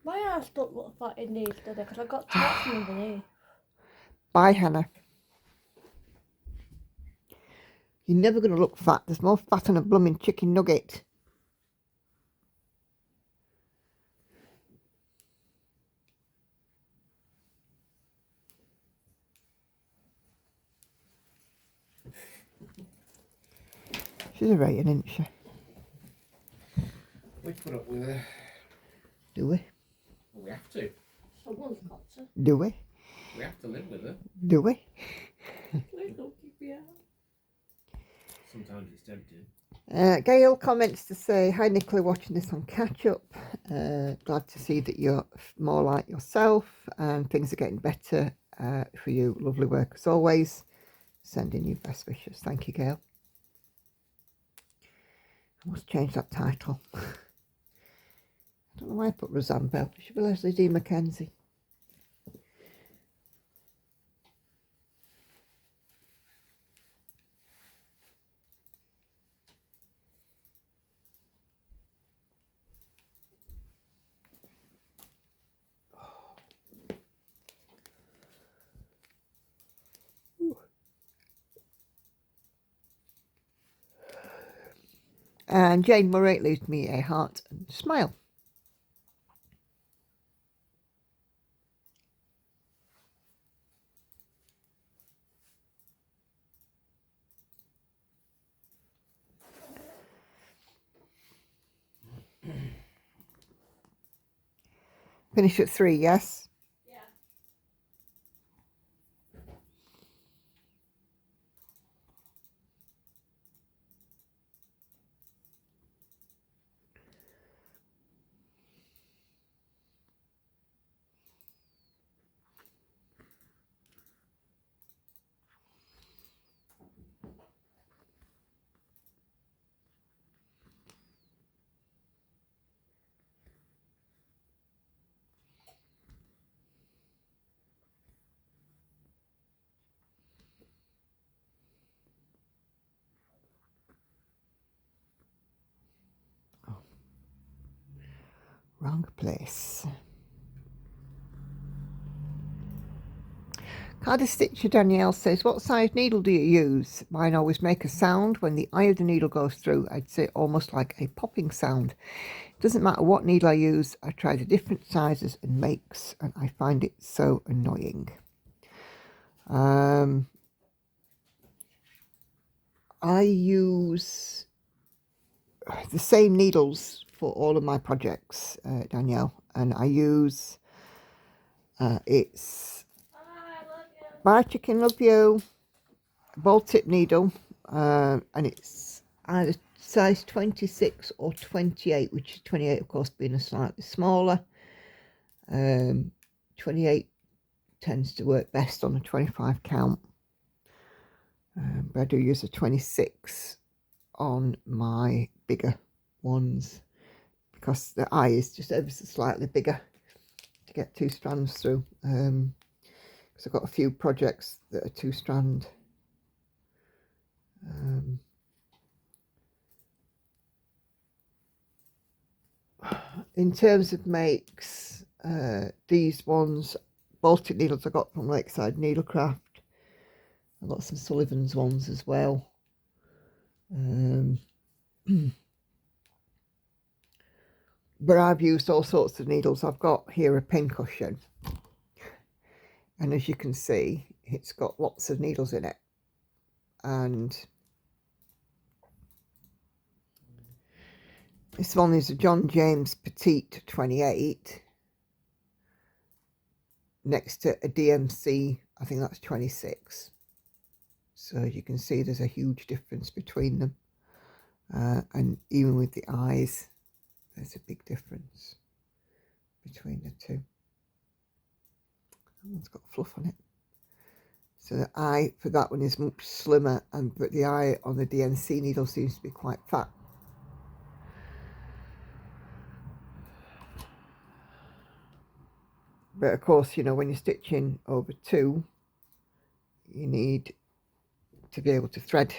My ass don't look fat in these, do they? Because I got tats underneath. Bye, Hannah. You're never going to look fat. There's more fat on a blooming chicken nugget. She's a rating, isn't she? We put up with her. Do we? Well, we have to. Someone's got to. Do we? We have to live with her. Do we? Please don't keep me out. Sometimes it's tempting. Gail comments to say, hi Nicola, watching this on catch up. Glad to see that you're more like yourself and things are getting better for you. Lovely work as always. Sending you best wishes. Thank you, Gail. I must change that title. I don't know why I put Roseanne Bell. It should be Leslie D. Mackenzie. And Jane Murray leaves me a heart and smile. Finish at 3, yes? Yeah. Wrong place. CatDalph Stitcher Danielle says, what size needle do you use? Mine always make a sound when the eye of the needle goes through. I'd say almost like a popping sound. It doesn't matter what needle I use. I try the different sizes and makes, and I find it so annoying. I use the same needles for all of my projects, Danielle, and I use it's Bye Chicken, love you, ball tip needle, and it's either size 26 or 28, which is 28 of course being a slightly smaller. 28 tends to work best on a 25 count, but I do use a 26 on my bigger ones because the eye is just ever so slightly bigger to get 2 strands through, because I've got a few projects that are 2 strand. In terms of makes, these ones, Baltic needles I got from Lakeside Needlecraft. I've got some Sullivan's ones as well. But I've used all sorts of needles. I've got here a pincushion, and as you can see, it's got lots of needles in it, and this one is a John James Petite 28 next to a DMC, I think that's 26. So as you can see, there's a huge difference between them, and even with the eyes, there's a big difference between the two. That one's got fluff on it. So the eye for that one is much slimmer, but the eye on the DMC needle seems to be quite fat. But of course, you know, when you're stitching over 2, you need to be able to thread,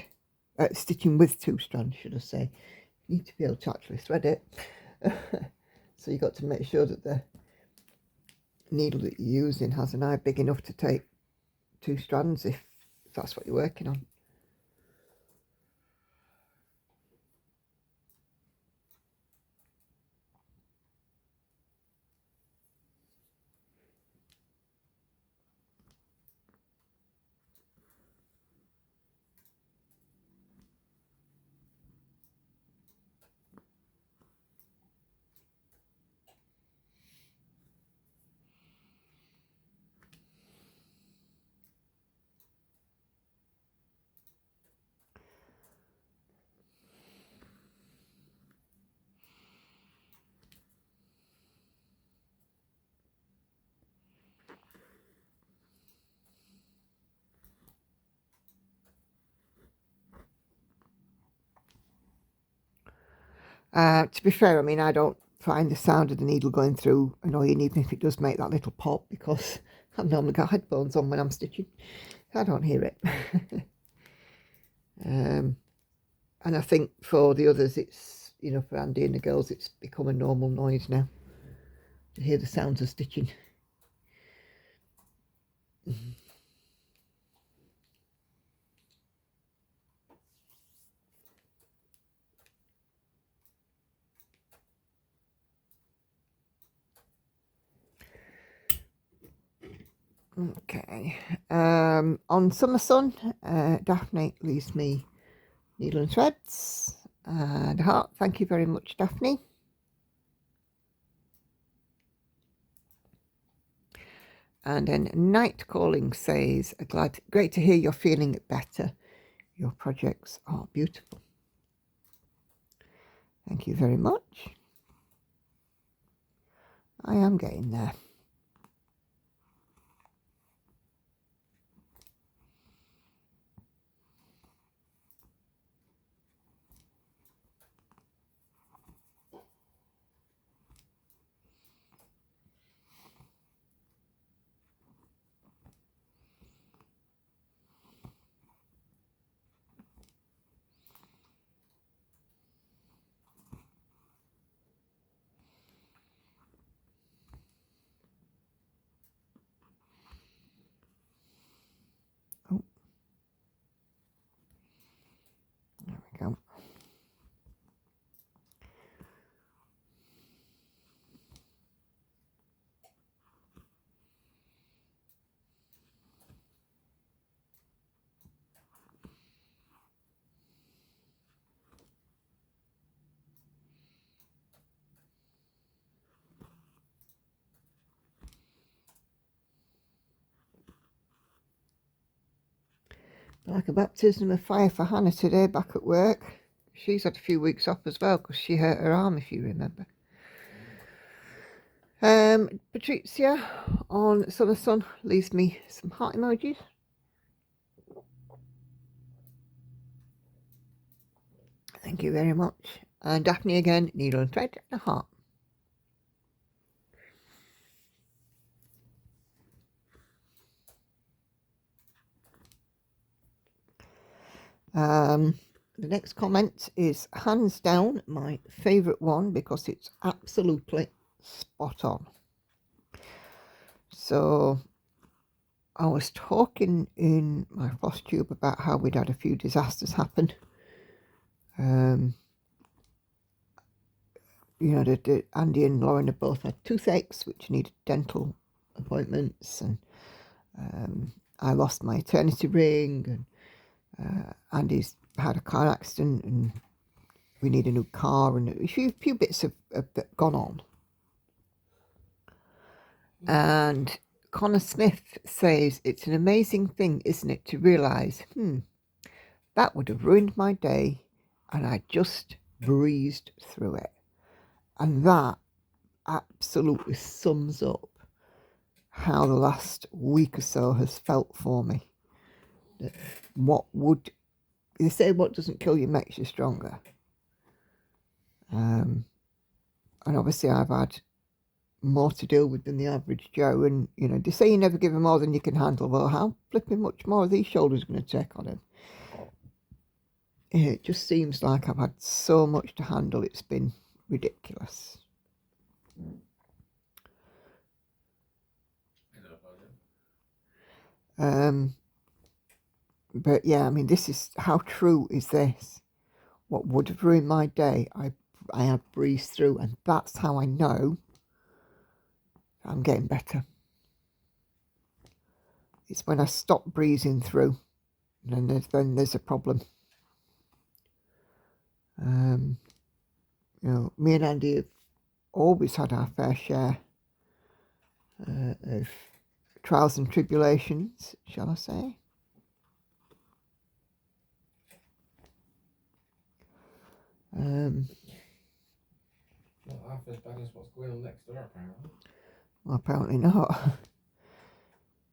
stitching with 2 strands, should I say. You need to be able to actually thread it. So you've got to make sure that the needle that you're using has an eye big enough to take 2 strands if that's what you're working on. To be fair, I mean, I don't find the sound of the needle going through annoying, even if it does make that little pop, because I've normally got headphones on when I'm stitching. I don't hear it. And I think for the others, it's, you know, for Andy and the girls, it's become a normal noise now to hear the sounds of stitching. Okay, on Summer Sun, Daphne leaves me needle and threads and a heart. Thank you very much, Daphne. And then Night Calling says, great to hear you're feeling better. Your projects are beautiful. Thank you very much. I am getting there. Oh, there we go. Like a baptism of fire for Hannah today back at work. She's had a few weeks off as well because she hurt her arm, if you remember. Patricia on Summer Sun leaves me some heart emojis. Thank you very much. And Daphne again, needle and thread and a heart. The next comment is hands down my favourite one because it's absolutely spot on. So I was talking in my Flosstube about how we'd had a few disasters happen. You know, Andy and Lauren have both had toothaches which needed dental appointments, and I lost my eternity ring, and Andy's had a car accident and we need a new car, and a few bits have gone on. And Connor Smith says, it's an amazing thing, isn't it, to realise, that would have ruined my day and I just breezed through it. And that absolutely sums up how the last week or so has felt for me. That they say what doesn't kill you makes you stronger. And obviously I've had more to deal with than the average Joe, and you know, they say you never give him more than you can handle. Well, how flipping much more are these shoulders going to take on him? It just seems like I've had so much to handle, it's been ridiculous. But yeah, I mean, this is, how true is this? What would have ruined my day, I have breezed through, and that's how I know I'm getting better. It's when I stop breezing through, and then there's a problem. You know, me and Andy have always had our fair share of trials and tribulations, shall I say. Not half as bad as what's going on next door, apparently. Well, apparently not.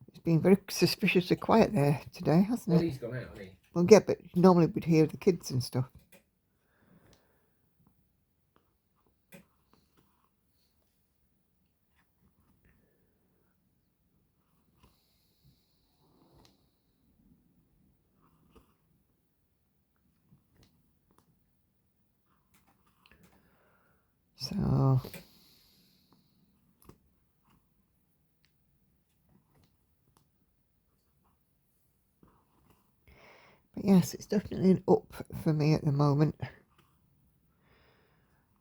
It's been very suspiciously quiet there today, hasn't it? Well, he's gone out, hasn't he? Well, yeah, but normally we'd hear the kids and stuff. So, but yes, it's definitely an up for me at the moment.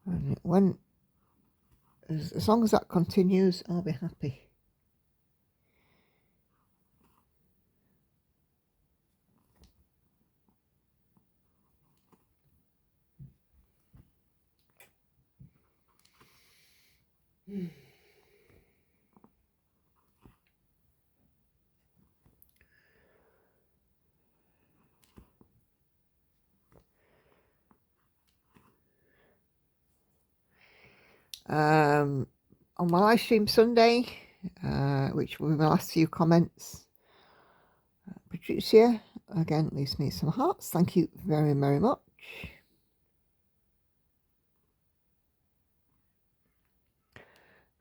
And as long as that continues, I'll be happy. On my live stream Sunday, which were my last few comments, Patricia again leaves me some hearts. Thank you very, very much.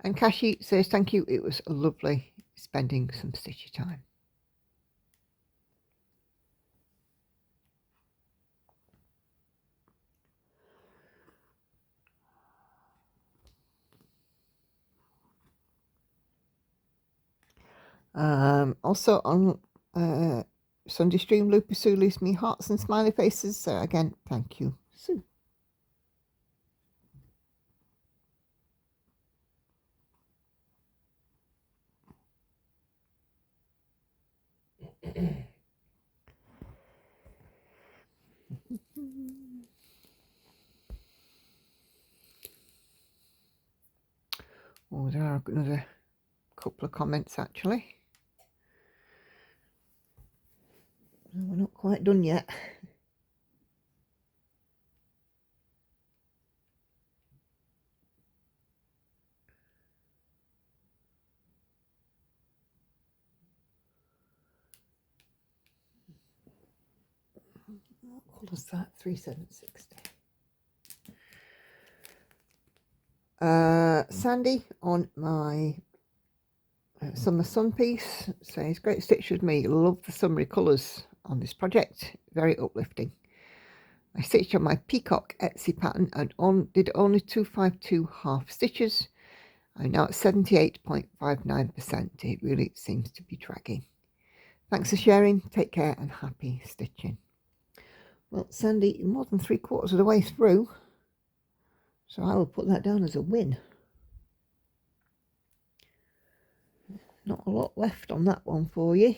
And Kashi says thank you. It was lovely spending some stitchy time. Also on Sunday stream, Lupa Sue leaves me hearts and smiley faces. So again, thank you, Sue. Oh, there are another couple of comments actually. No, we're not quite done yet. What colour's that? 3760. Sandy on my summer sun piece says, great stitch with me. Love the summery colours on this project. Very uplifting. I stitched on my peacock Etsy pattern and did only 252 half stitches. I'm now at 78.59%. It really seems to be dragging. Thanks for sharing. Take care and happy stitching. Well, Sandy, you're more than 3/4 of the way through, so I will put that down as a win. Not a lot left on that one for you.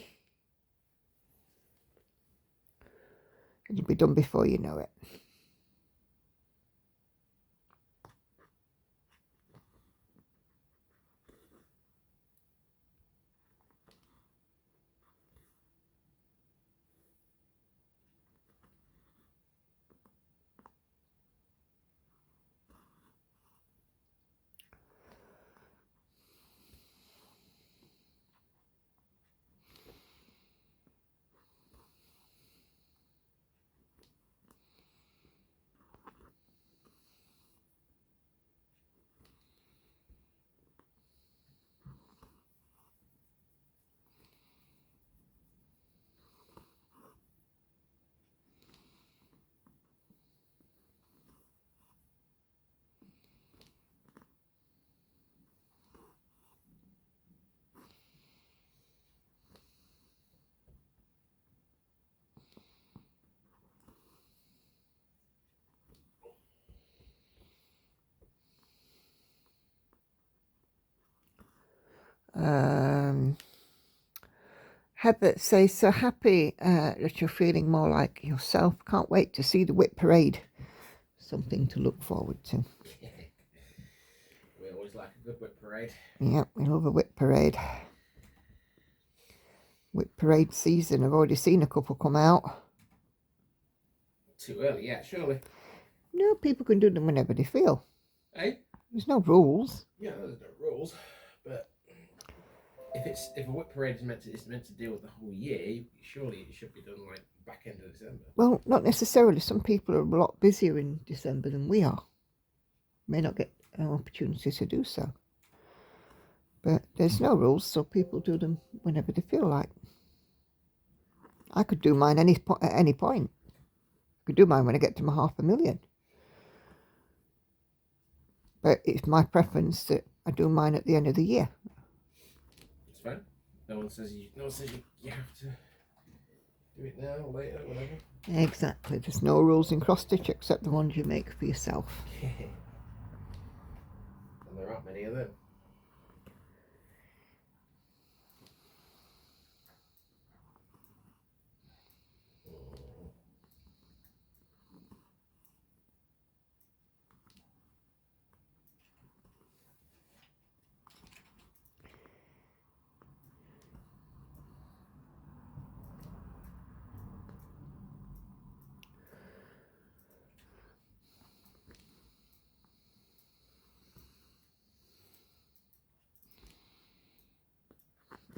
It'll be done before you know it. Heather says, so happy that you're feeling more like yourself. Can't wait to see the whip parade. Something to look forward to. We always like a good whip parade. Yep, we love a whip parade. Whip parade season. I've already seen a couple come out. Too early yet, surely. No, people can do them whenever they feel. Hey? There's no rules. Yeah, there's no rules, but if a whip parade is meant to deal with the whole year, surely it should be done like back end of December. Well, not necessarily. Some people are a lot busier in December than we are. May not get an opportunity to do so. But there's no rules, so people do them whenever they feel like. I could do mine at any point. I could do mine when I get to my 500,000. But it's my preference that I do mine at the end of the year. It's fine. No one says you have to do it now or later, whatever. Exactly. There's no rules in cross stitch except the ones you make for yourself. And there aren't many of them.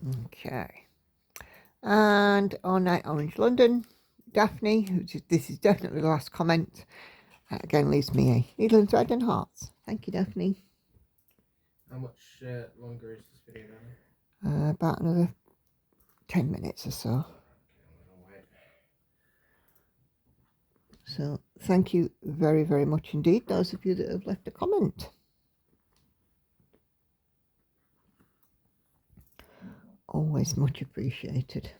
Okay. And on Night Orange London, Daphne, this is definitely the last comment, again leaves me a needle and thread and hearts. Thank you, Daphne. How much longer is this video now? About another 10 minutes or so. So thank you very, very much indeed, those of you that have left a comment. Always much appreciated.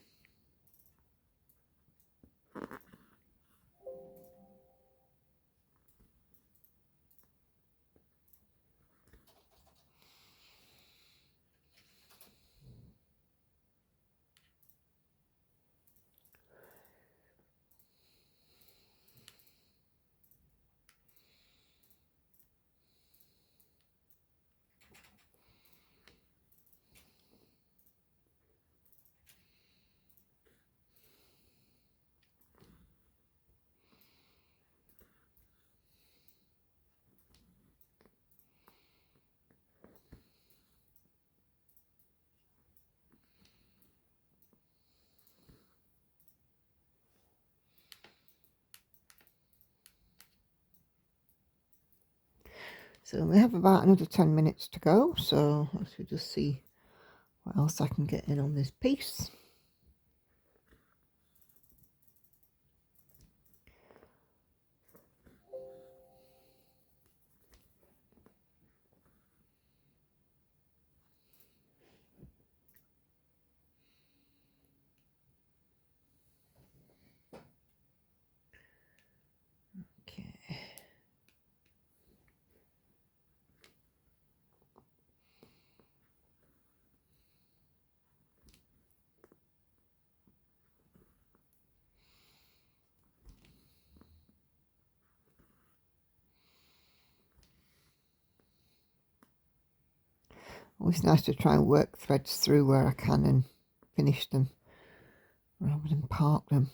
So we have about another 10 minutes to go, so let's just see what else I can get in on this piece. Okay. Always nice to try and work threads through where I can and finish them rather than park them.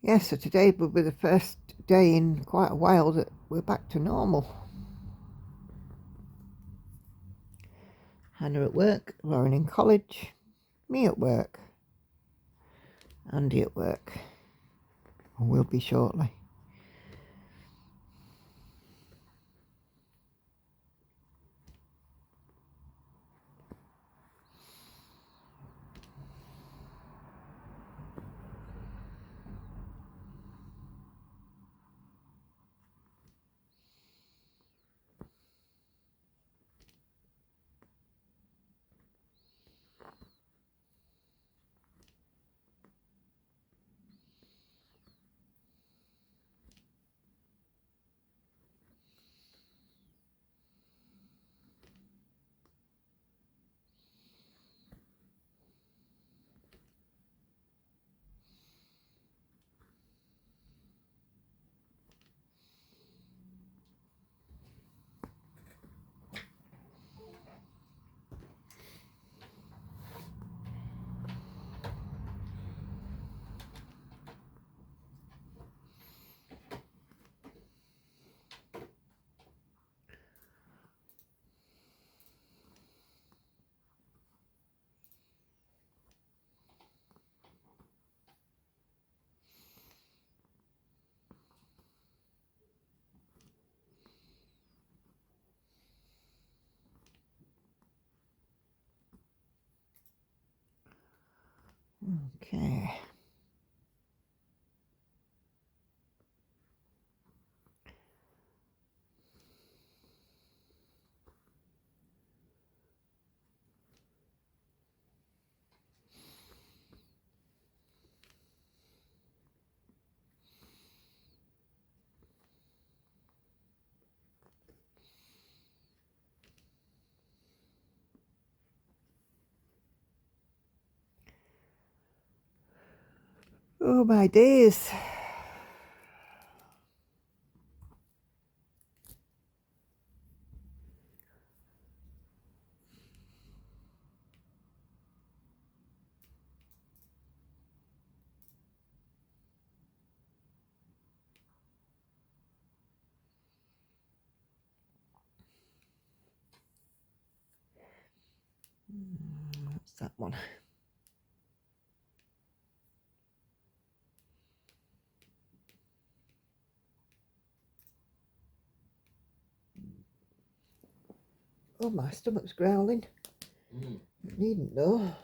Yes, so today will be the first day in quite a while that we're back to normal. Hannah at work, Lauren in college, me at work, Andy at work, or will be shortly. Okay. Oh my days. That's that one. Oh, my stomach's growling. It needn't though.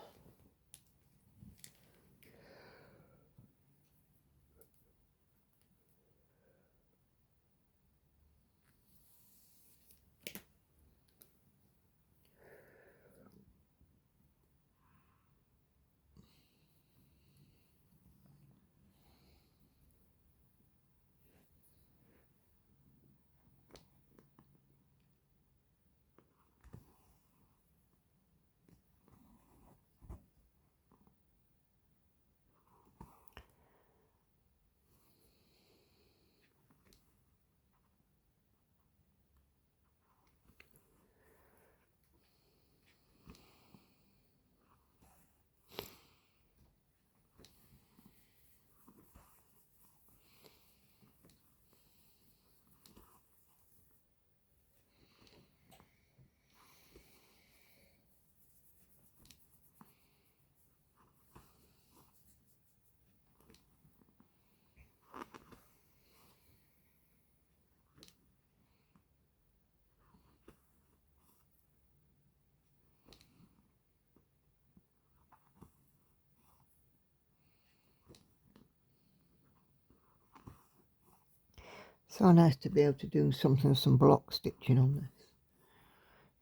So nice to be able to do something, some block stitching on this.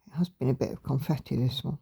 It has been a bit of confetti, this one.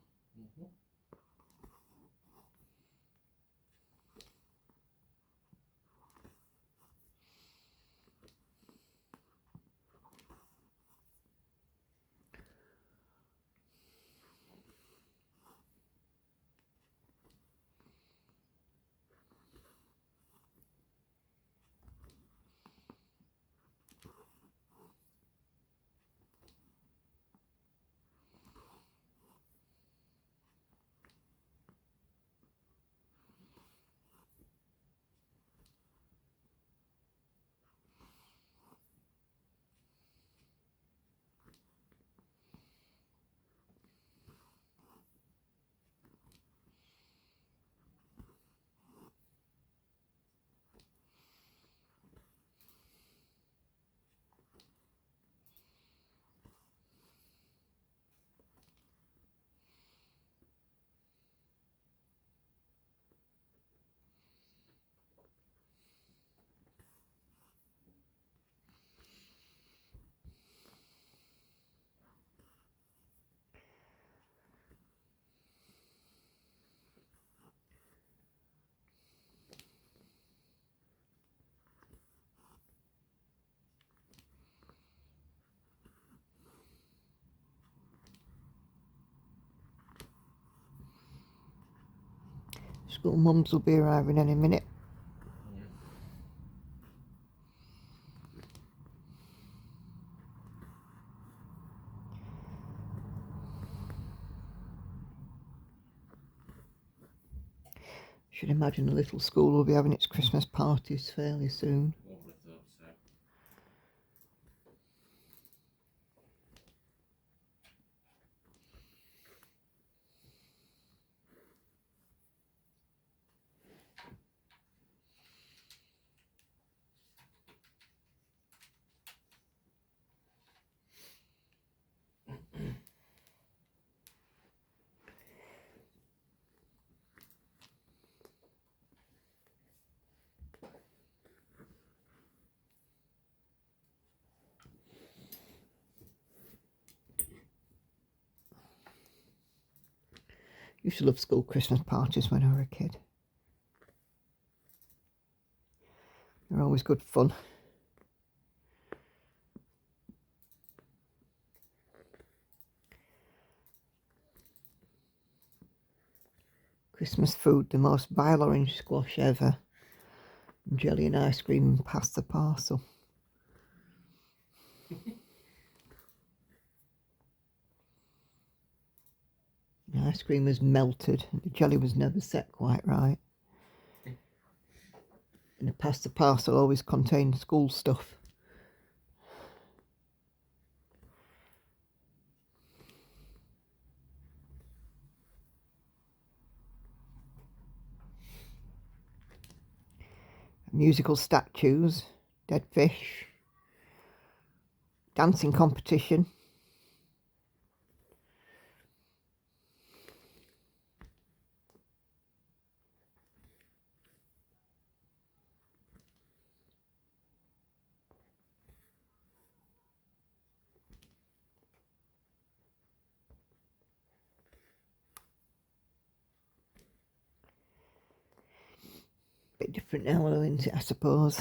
School mums will be arriving any minute. Should imagine the little school will be having its Christmas parties fairly soon. One would have thought so. Used to love school Christmas parties when I was a kid. They're always good fun. Christmas food, the most vile orange squash ever. And jelly and ice cream past the parcel. The ice cream was melted and the jelly was never set quite right. And the pasta parcel always contained school stuff. Musical statues, dead fish, dancing competition. Bit different now, though, isn't it, I suppose.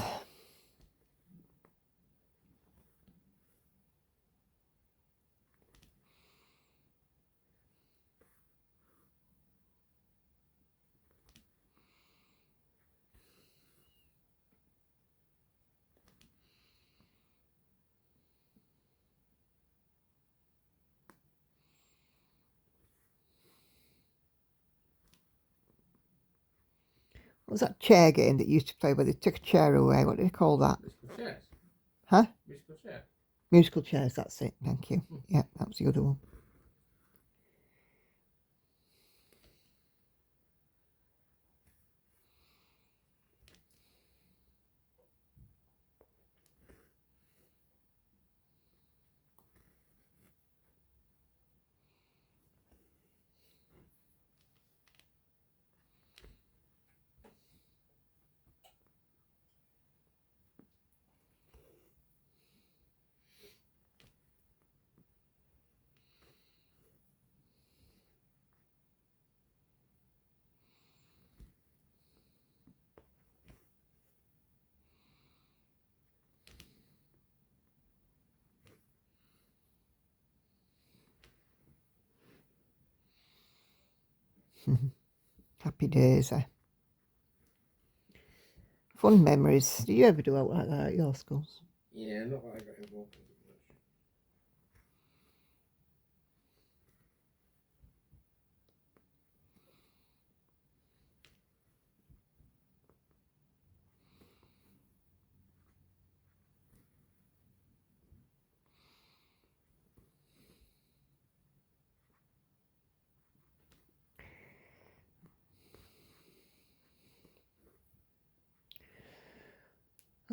What was that chair game that you used to play where they took a chair away? What do they call that? Musical chairs. Huh? Musical chair. Musical chairs, that's it. Thank you. Yeah, that was the other one. Happy days, eh? Fun memories. Do you ever do out like that at your schools? Yeah, not that I got involved in it much.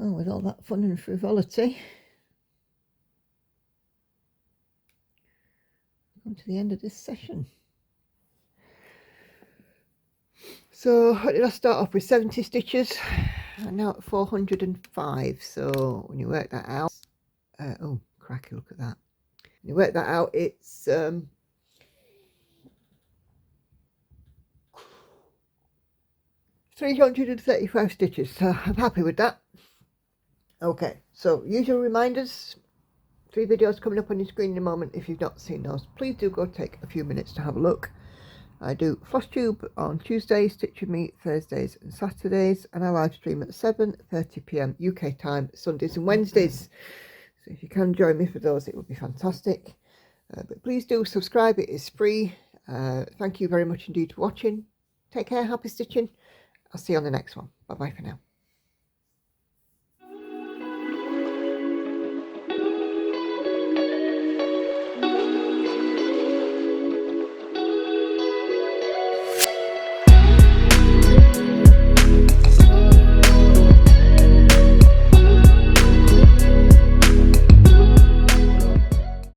Oh, with all that fun and frivolity. Come to the end of this session. So what did I start off with? 70 stitches. I'm now at 405. So when you work that out, oh cracky, look at that. When you work that out, it's 335 stitches. So I'm happy with that. Okay, so usual reminders, 3 videos coming up on your screen in a moment. If you've not seen those, please do go take a few minutes to have a look. I do Flosstube on Tuesdays, Stitch with Me Thursdays and Saturdays, and I live stream at 7:30 p.m. UK time, Sundays and Wednesdays. So if you can join me for those, it would be fantastic. But please do subscribe, it is free. Thank you very much indeed for watching. Take care, happy stitching. I'll see you on the next one. Bye bye for now.